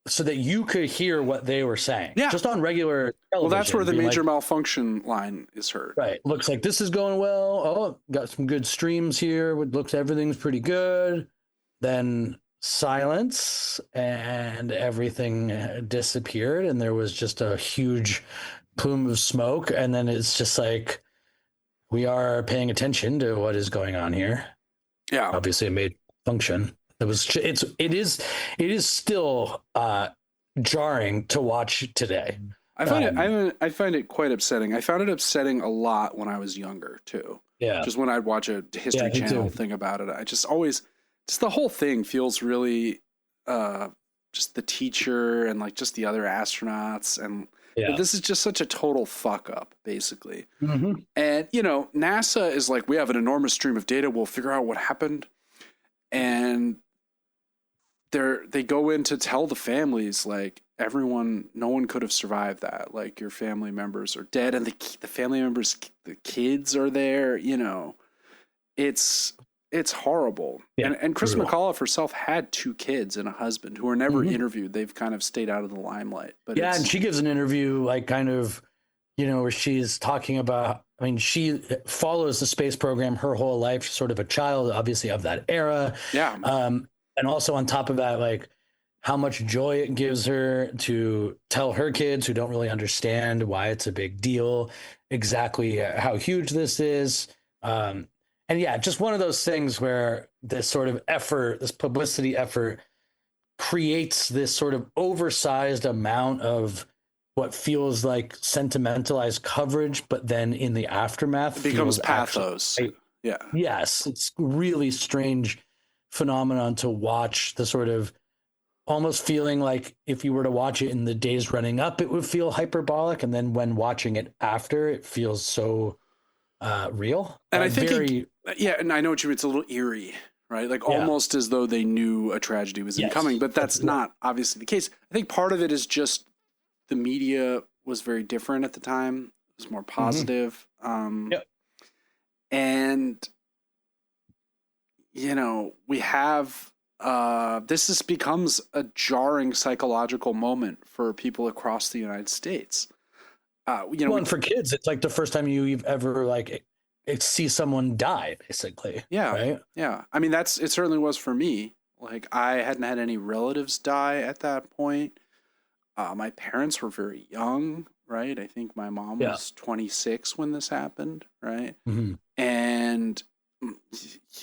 so that you could hear what they were saying. Yeah. Just on regular television. Well, that's where the major malfunction line is heard. Right. Looks like this is going well. Oh, got some good streams here. Everything's pretty good. Then silence and everything disappeared. And there was just a huge plume of smoke, and then it's just like we are paying attention to what is going on here. Yeah, obviously it made function. It is still jarring to watch today. I find it quite upsetting. I found it upsetting a lot when I was younger too. Yeah, just when I'd watch a History Channel thing about it, I just the whole thing feels really just the teacher and like just the other astronauts and. Yeah. This is just such a total fuck up, basically. Mm-hmm. And, NASA is like, we have an enormous stream of data. We'll figure out what happened. And they go in to tell the families, like, no one could have survived that. Like, your family members are dead and the family members, the kids are there, It's horrible. Yeah, and Chris McAuliffe herself had 2 kids and a husband who were never interviewed. They've kind of stayed out of the limelight. But and she gives an interview like kind of, where she's talking about I mean, she follows the space program her whole life. She's sort of a child, obviously, of that era. Yeah. And also on top of that, like how much joy it gives her to tell her kids who don't really understand why it's a big deal, exactly how huge this is. And yeah, just one of those things where this sort of effort, this publicity effort, creates this sort of oversized amount of what feels like sentimentalized coverage, but then in the aftermath It becomes feels pathos. actually, Yeah. yes, it's really strange phenomenon to watch, the sort of almost feeling like if you were to watch it in the days running up, it would feel hyperbolic. And then when watching it after, it feels so real. And I think, very, and I know what you mean. It's a little eerie, right? Like almost as though they knew a tragedy was incoming, but that's not obviously the case. I think part of it is just the media was very different at the time. It was more positive. And, we have, this becomes a jarring psychological moment for people across the United States. And for kids, it's like the first time you've ever see someone die, basically. Yeah. Right. Yeah. I mean, it certainly was for me. Like I hadn't had any relatives die at that point. My parents were very young, right? I think my mom was 26 when this happened, right? Mm-hmm. And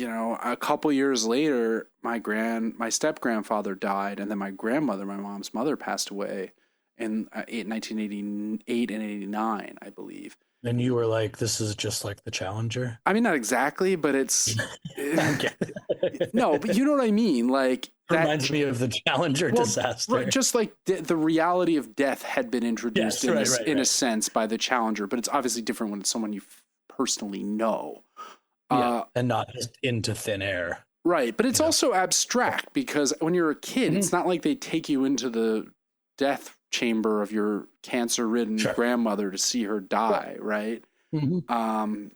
a couple years later, my step grandfather died, and then my grandmother, my mom's mother, passed away in 1988 and 89, I believe. And you were like, "This is just like the Challenger." I mean, not exactly, but it's no, but you know what I mean. Like that reminds me of the Challenger disaster. Just like the reality of death had been introduced in a sense by the Challenger, but it's obviously different when it's someone you personally know. And not just into thin air. Right. But it's also abstract because when you're a kid, it's not like they take you into the death chamber of your cancer-ridden grandmother to see her die, right? Mm-hmm.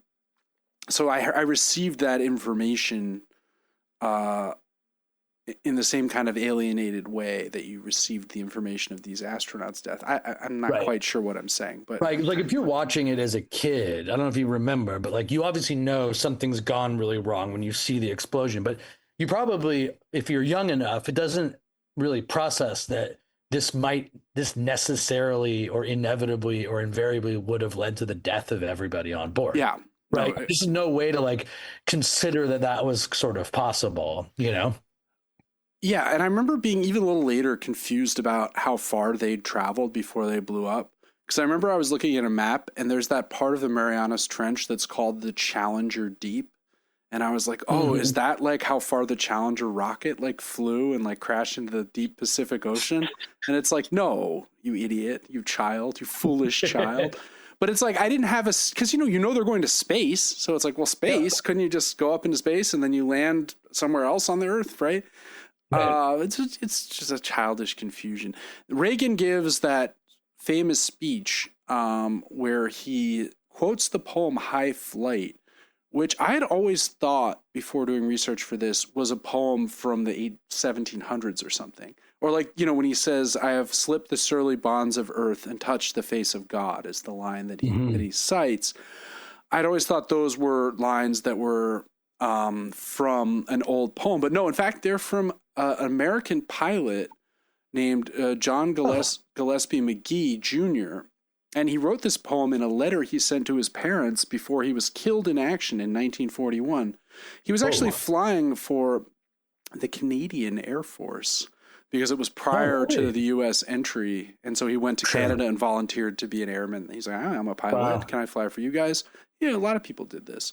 So I received that information in the same kind of alienated way that you received the information of these astronauts' death. I'm not quite sure what I'm saying, but like if you're watching it as a kid, I don't know if you remember, but like you obviously know something's gone really wrong when you see the explosion. But you probably, if you're young enough, it doesn't really process that this necessarily or inevitably or invariably would have led to the death of everybody on board. Yeah. Right. There's no way to consider that was sort of possible, Yeah, and I remember being even a little later confused about how far they'd traveled before they blew up. Because I remember I was looking at a map, and there's that part of the Marianas Trench that's called the Challenger Deep. And I was like, is that like how far the Challenger rocket flew and crashed into the deep Pacific Ocean? And it's like, no, you idiot, you child, you foolish child. But it's like I didn't have because they're going to space. So it's like, well, space, couldn't you just go up into space and then you land somewhere else on the Earth, right? Right. It's just a childish confusion. Reagan gives that famous speech where he quotes the poem High Flight, which I had always thought before doing research for this was a poem from the 1700s or something. Or when he says, I have slipped the surly bonds of earth and touched the face of God is the line that he cites. I'd always thought those were lines that were from an old poem, but no, in fact, they're from an American pilot named John Gillespie McGee Jr., and he wrote this poem in a letter he sent to his parents before he was killed in action in 1941. He was actually flying for the Canadian Air Force because it was prior to the U.S. entry, and so he went to Canada and volunteered to be an airman. He's like, I'm a pilot. Wow. Can I fly for you guys? Yeah, a lot of people did this.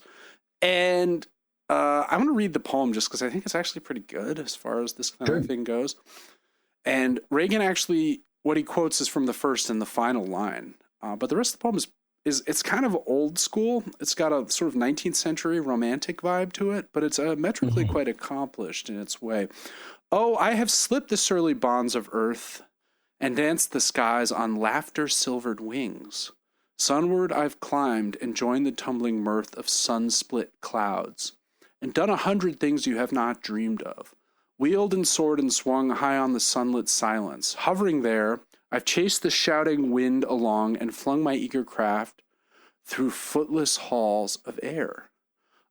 And I'm going to read the poem just because I think it's actually pretty good as far as this kind of thing goes. And Reagan actually, what he quotes is from the first and the final line. But the rest of the poem is it's kind of old school. It's got a sort of 19th century romantic vibe to it, but it's metrically quite accomplished in its way. Oh, I have slipped the surly bonds of earth and danced the skies on laughter-silvered wings. Sunward I've climbed and joined the tumbling mirth of sun-split clouds, and done 100 things you have not dreamed of. Wheeled and soared and swung high on the sunlit silence. Hovering there, I've chased the shouting wind along and flung my eager craft through footless halls of air.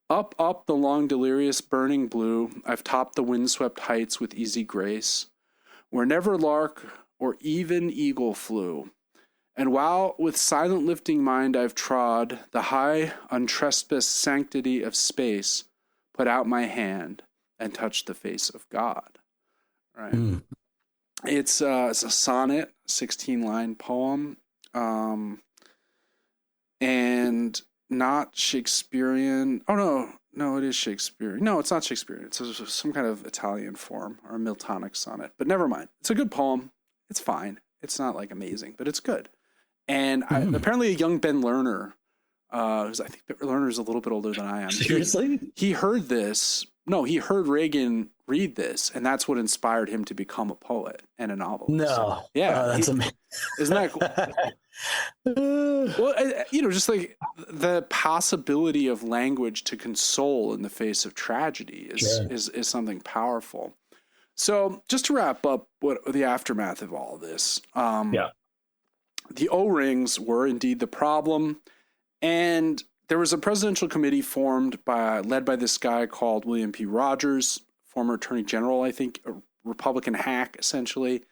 Up, up the long delirious burning blue, I've topped the windswept heights with easy grace, where never lark or even eagle flew. And while with silent lifting mind I've trod the high, untrespassed sanctity of space, put out my hand and touched the face of God. Right? It's a sonnet, 16-line poem, and not Shakespearean. Oh, no, it is Shakespearean. No, it's not Shakespearean. It's some kind of Italian form or Miltonic sonnet. But never mind. It's a good poem. It's fine. It's not like amazing, but it's good. And apparently a young Ben Lerner, who's I think Lerner's a little bit older than I am. Seriously? He heard this. No, he heard Reagan read this, and that's what inspired him to become a poet and a novelist. No. Yeah. That's amazing. Isn't that cool? Well, just like the possibility of language to console in the face of tragedy is something powerful. So just to wrap up what the aftermath of all this, the O-rings were indeed the problem, and there was a presidential committee led by this guy called William P. Rogers, former Attorney General, I think, a Republican hack essentially.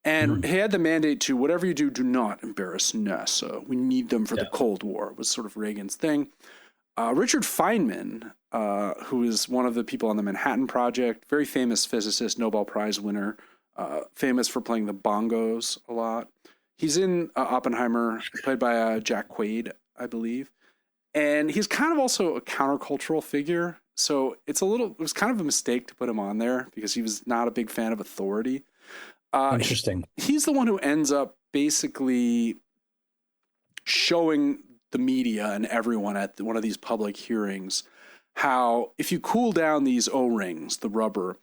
And he had the mandate to, whatever you do, do not embarrass NASA. We need them for the Cold War, was sort of Reagan's thing. Richard Feynman, who is one of the people on the Manhattan Project, very famous physicist, Nobel Prize winner, famous for playing the bongos a lot. He's in Oppenheimer, played by Jack Quaid, I believe. And he's kind of also a countercultural figure. So it was kind of a mistake to put him on there because he was not a big fan of authority. Interesting. He's the one who ends up basically showing the media and everyone at one of these public hearings how if you cool down these O-rings, the rubber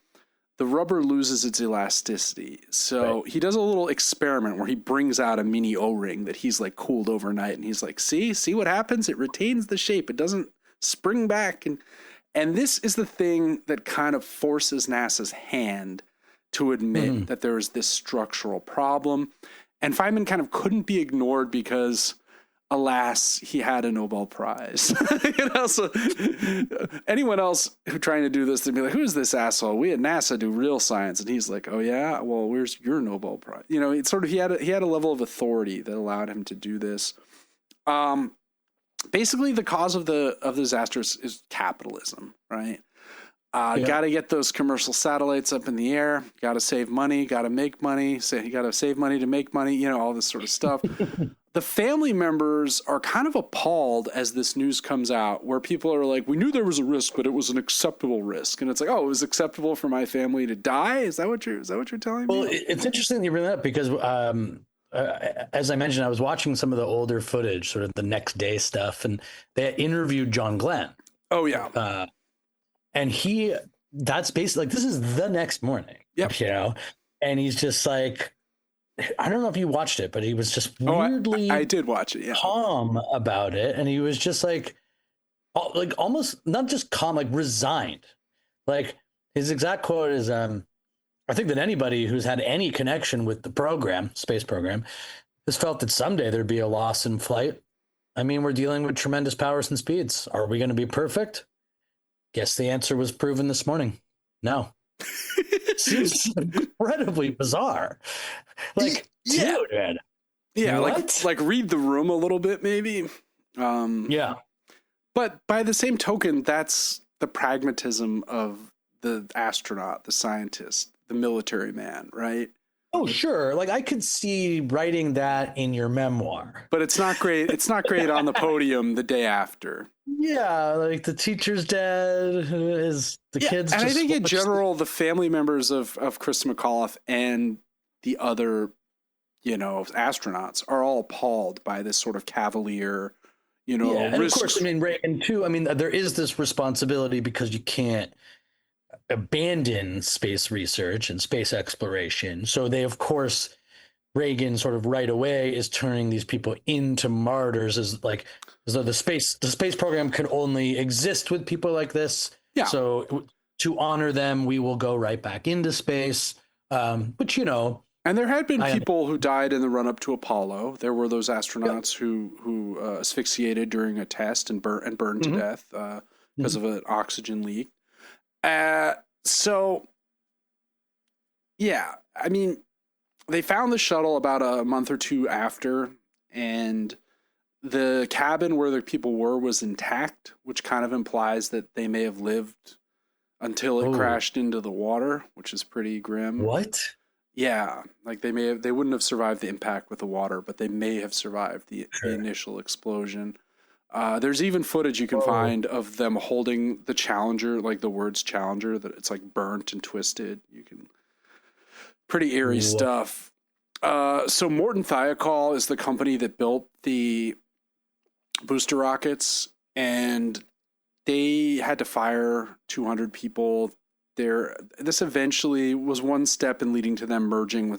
loses its elasticity. So he does a little experiment where he brings out a mini O-ring that he's like cooled overnight, and he's like, see what happens? It retains the shape. It doesn't spring back. And this is the thing that kind of forces NASA's hand to admit that there is this structural problem. And Feynman kind of couldn't be ignored because, alas, he had a Nobel Prize. So anyone else who trying to do this, they'd be like, who's this asshole? We at NASA do real science. And he's like, oh yeah, well, where's your Nobel Prize? It's sort of, he had a level of authority that allowed him to do this. Basically the cause of the disaster is capitalism, right? Got to get those commercial satellites up in the air. Got to save money. Got to make money. You got to save money to make money. All this sort of stuff. The family members are kind of appalled as this news comes out, where people are like, "We knew there was a risk, but it was an acceptable risk." And it's like, "Oh, it was acceptable for my family to die." Is that what you're telling me? Well, it's interesting that you bring that up because, as I mentioned, I was watching some of the older footage, sort of the next day stuff, and they interviewed John Glenn. Oh yeah. And that's basically like, this is the next morning, and he's just like, I don't know if you watched it, but he was just weirdly, I did watch it, calm about it. And he was just like almost not just calm, like resigned. Like his exact quote is, I think that anybody who's had any connection with the space program, has felt that someday there'd be a loss in flight. I mean, we're dealing with tremendous powers and speeds. Are we going to be perfect? Guess the answer was proven this morning. No. Seems incredibly bizarre. Like, dude, man. Yeah, what? like read the room a little bit, maybe. But by the same token, that's the pragmatism of the astronaut, the scientist, the military man, right? Oh, sure. Like I could see writing that in your memoir. But it's not great. It's not great on the podium the day after. Yeah, like the teacher's dead, is the kids. And just I think in general, the family members of Chris McAuliffe and the other, astronauts are all appalled by this sort of cavalier, and of course, I mean, Reagan too. I mean, there is this responsibility because you can't abandon space research and space exploration. So they, of course, Reagan sort of right away is turning these people into martyrs as though the space program could only exist with people like this. Yeah. So to honor them, we will go right back into space. Which, And there had been people who died in the run up to Apollo. There were those astronauts who asphyxiated during a test and burned to death because of an oxygen leak. So, yeah, I mean, they found the shuttle about a month or two after, and the cabin where the people were was intact, which kind of implies that they may have lived until it crashed into the water, which is pretty grim. What? Yeah, like they wouldn't have survived the impact with the water, but they may have survived the initial explosion. There's even footage you can find of them holding the Challenger, like the words Challenger, that it's like burnt and twisted. Pretty eerie stuff. So Morton Thiokol is the company that built the booster rockets, and they had to fire 200 people. This eventually was one step in leading to them merging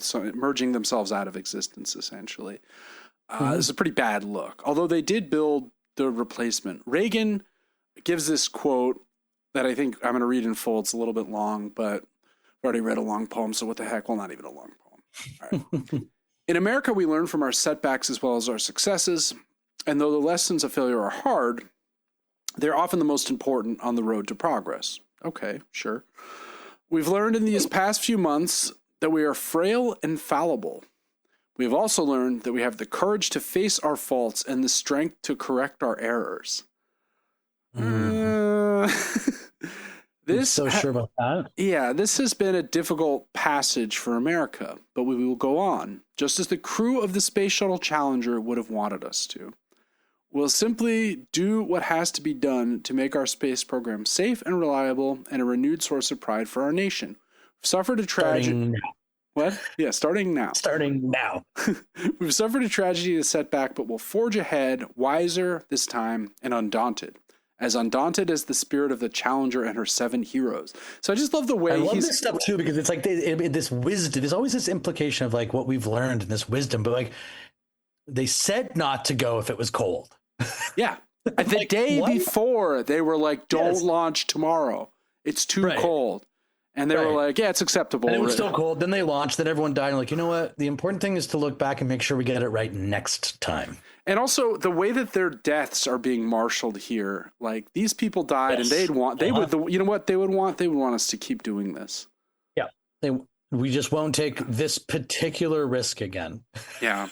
themselves out of existence, essentially. This is a pretty bad look, although they did build the replacement. Reagan gives this quote that I think I'm going to read in full. It's a little bit long, but I've already read a long poem, so what the heck? Well, not even a long poem. All right. In America, we learn from our setbacks as well as our successes, and though the lessons of failure are hard, they're often the most important on the road to progress. Okay, sure. We've learned in these past few months that we are frail and fallible. We have also learned that we have the courage to face our faults and the strength to correct our errors. I'm so sure about that. Yeah, this has been a difficult passage for America, but we will go on, just as the crew of the Space Shuttle Challenger would have wanted us to. We'll simply do what has to be done to make our space program safe and reliable and a renewed source of pride for our nation. We've suffered a tragedy. What? Yeah, starting now. Starting now. We've suffered a tragedy and a setback, but we'll forge ahead, wiser this time and undaunted. As undaunted as the spirit of the Challenger and her 7 heroes. So I just love the way I love this stuff too, because it's like this wisdom. There's always this implication of like what we've learned and this wisdom, but like they said not to go if it was cold. Yeah. The day before, they were like, don't launch tomorrow. It's too cold. And they were like, yeah, it's acceptable. And it was still cold. Then they launched. Then everyone died. And like, you know what? The important thing is to look back and make sure we get it right next time. And also the way that their deaths are being marshaled here, like these people died and you know what they would want? They would want us to keep doing this. Yeah. We just won't take this particular risk again. Yeah.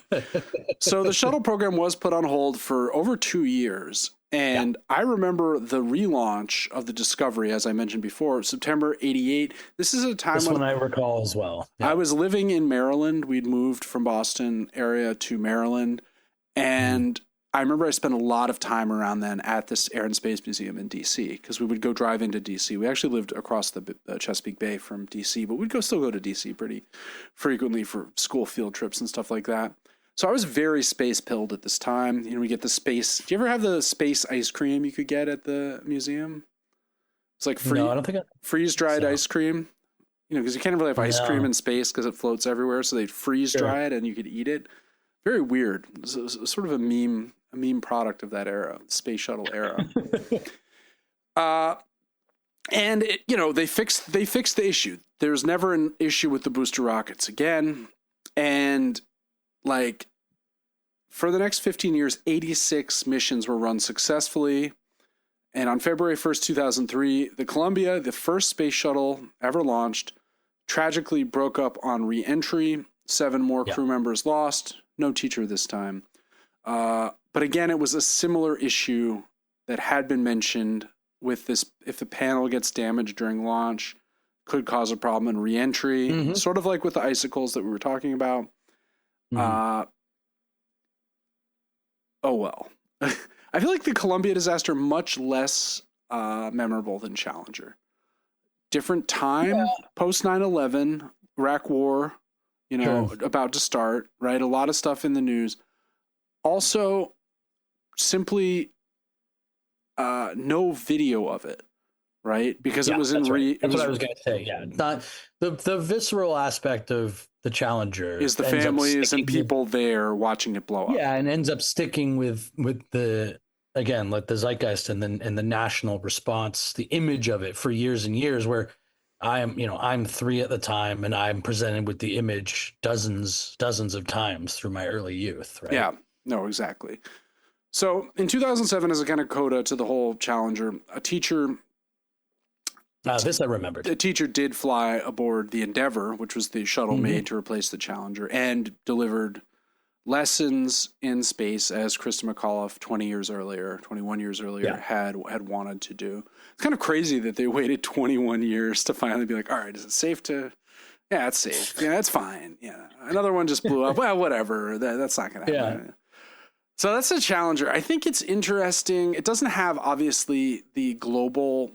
So the shuttle program was put on hold for over 2 years. And I remember the relaunch of the Discovery, as I mentioned before, September 88. This is a time when I recall as well. Yeah. I was living in Maryland. We'd moved from Boston area to Maryland. And I remember I spent a lot of time around then at this Air and Space Museum in D.C. because we would go drive into D.C. We actually lived across the Chesapeake Bay from D.C., but we'd still go to D.C. pretty frequently for school field trips and stuff like that. So I was very space pilled at this time. You know, we get the space. Do you ever have the space ice cream you could get at the museum? It's like No, I don't think freeze dried ice cream. You know, because you can't really have ice cream in space because it floats everywhere. So they'd freeze dry it and you could eat it. Very weird. It's sort of a meme product of that era, space shuttle era. And they fixed the issue. There's never an issue with the booster rockets again. And like for the next 15 years, 86 missions were run successfully. And on February 1st, 2003, the Columbia, the first space shuttle ever launched, tragically broke up on re-entry. 7 more crew members lost. No teacher this time. But again, it was a similar issue that had been mentioned with this. If the panel gets damaged during launch, could cause a problem in re-entry. Sort of like with the icicles that we were talking about. Oh well. I feel like the Columbia disaster much less memorable than Challenger. Different time, post 9/11, Iraq War, about to start, right? A lot of stuff in the news. Also, simply no video of it, right? Because it was in That's what I was going to say. Yeah, not the visceral aspect of the Challenger is the families and people there watching it blow up. Yeah, and ends up sticking with the again, like the zeitgeist and the national response, the image of it for years and years. Where I'm 3 at the time, and I'm presented with the image dozens of times through my early youth, right? Yeah, no, exactly. So in 2007, as a kind of coda to the whole Challenger, This I remembered. a teacher did fly aboard the Endeavour, which was the shuttle made to replace the Challenger, and delivered lessons in space as Krista McAuliffe 21 years earlier had wanted to do. It's kind of crazy that they waited 21 years to finally be like, all right, is it safe to? Yeah, it's safe. Yeah, it's fine. Yeah, another one just blew up. Well, whatever. That's not going to happen. Yeah. So that's a Challenger. I think it's interesting. It doesn't have obviously the global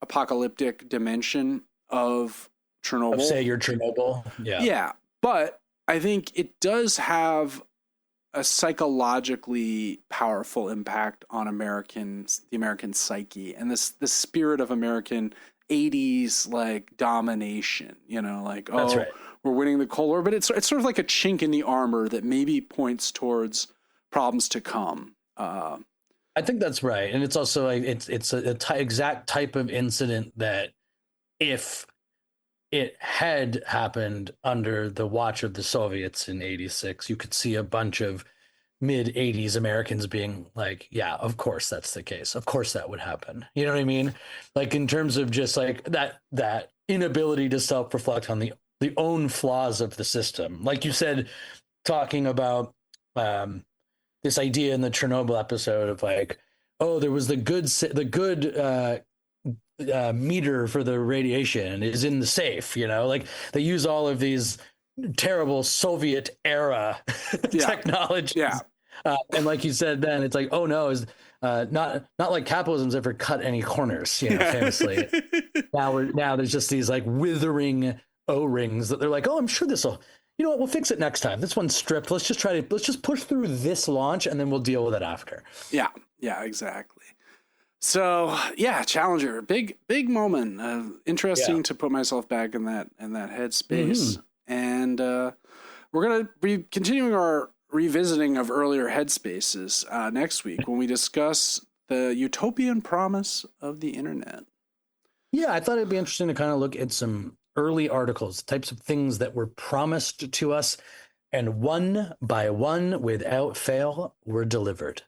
apocalyptic dimension of Chernobyl. Say you're Chernobyl. Yeah. Yeah, but I think it does have a psychologically powerful impact on the American psyche, and the spirit of American 80s like domination, like, oh, right, we're winning the Cold War, but it's sort of like a chink in the armor that maybe points towards problems to come. I think that's right, and it's also like it's exact type of incident that if it had happened under the watch of the Soviets in 86, you could see a bunch of mid-80s Americans being like, yeah, of course that's the case. Of course that would happen. You know what I mean? Like in terms of just like that inability to self-reflect on the own flaws of the system. Like you said, talking about this idea in the Chernobyl episode of like, oh, there was the good meter for the radiation is in the safe, like they use all of these terrible Soviet era technologies. Yeah. And like you said, then it's like, oh no, is not like capitalism's ever cut any corners, famously. now there's just these like withering O-rings that they're like, oh, I'm sure this'll, we'll fix it next time. This one's stripped. Let's just push through this launch and then we'll deal with it after. Yeah, exactly. So yeah, Challenger, big moment. Interesting to put myself back in that headspace. And we're gonna be continuing our revisiting of earlier headspaces next week when we discuss the utopian promise of the internet. Yeah, I thought it'd be interesting to kind of look at some early articles, types of things that were promised to us, and one by one, without fail, were delivered.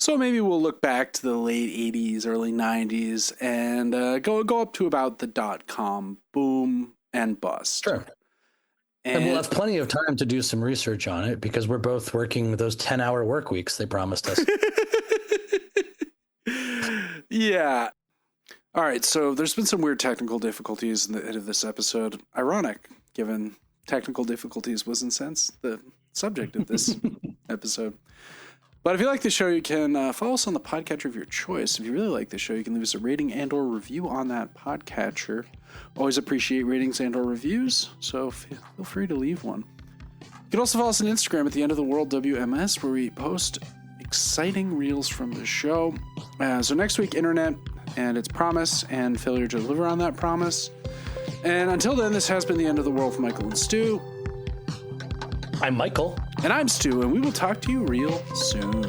So maybe we'll look back to the late 80s, early 90s, and go up to about the .com boom and bust. Sure. And we'll have plenty of time to do some research on it because we're both working those 10-hour work weeks they promised us. Yeah. All right, so there's been some weird technical difficulties in the end of this episode. Ironic, given technical difficulties was, in a sense, the subject of this episode. But if you like the show, you can follow us on the podcatcher of your choice. If you really like the show, you can leave us a rating and or review on that podcatcher. Always appreciate ratings and or reviews, so feel free to leave one. You can also follow us on Instagram at the End of the World WMS, where we post exciting reels from the show. So next week, internet and its promise and failure to deliver on that promise. And until then, this has been the End of the World for Michael and Stu. I'm Michael. And I'm Stu, and we will talk to you real soon.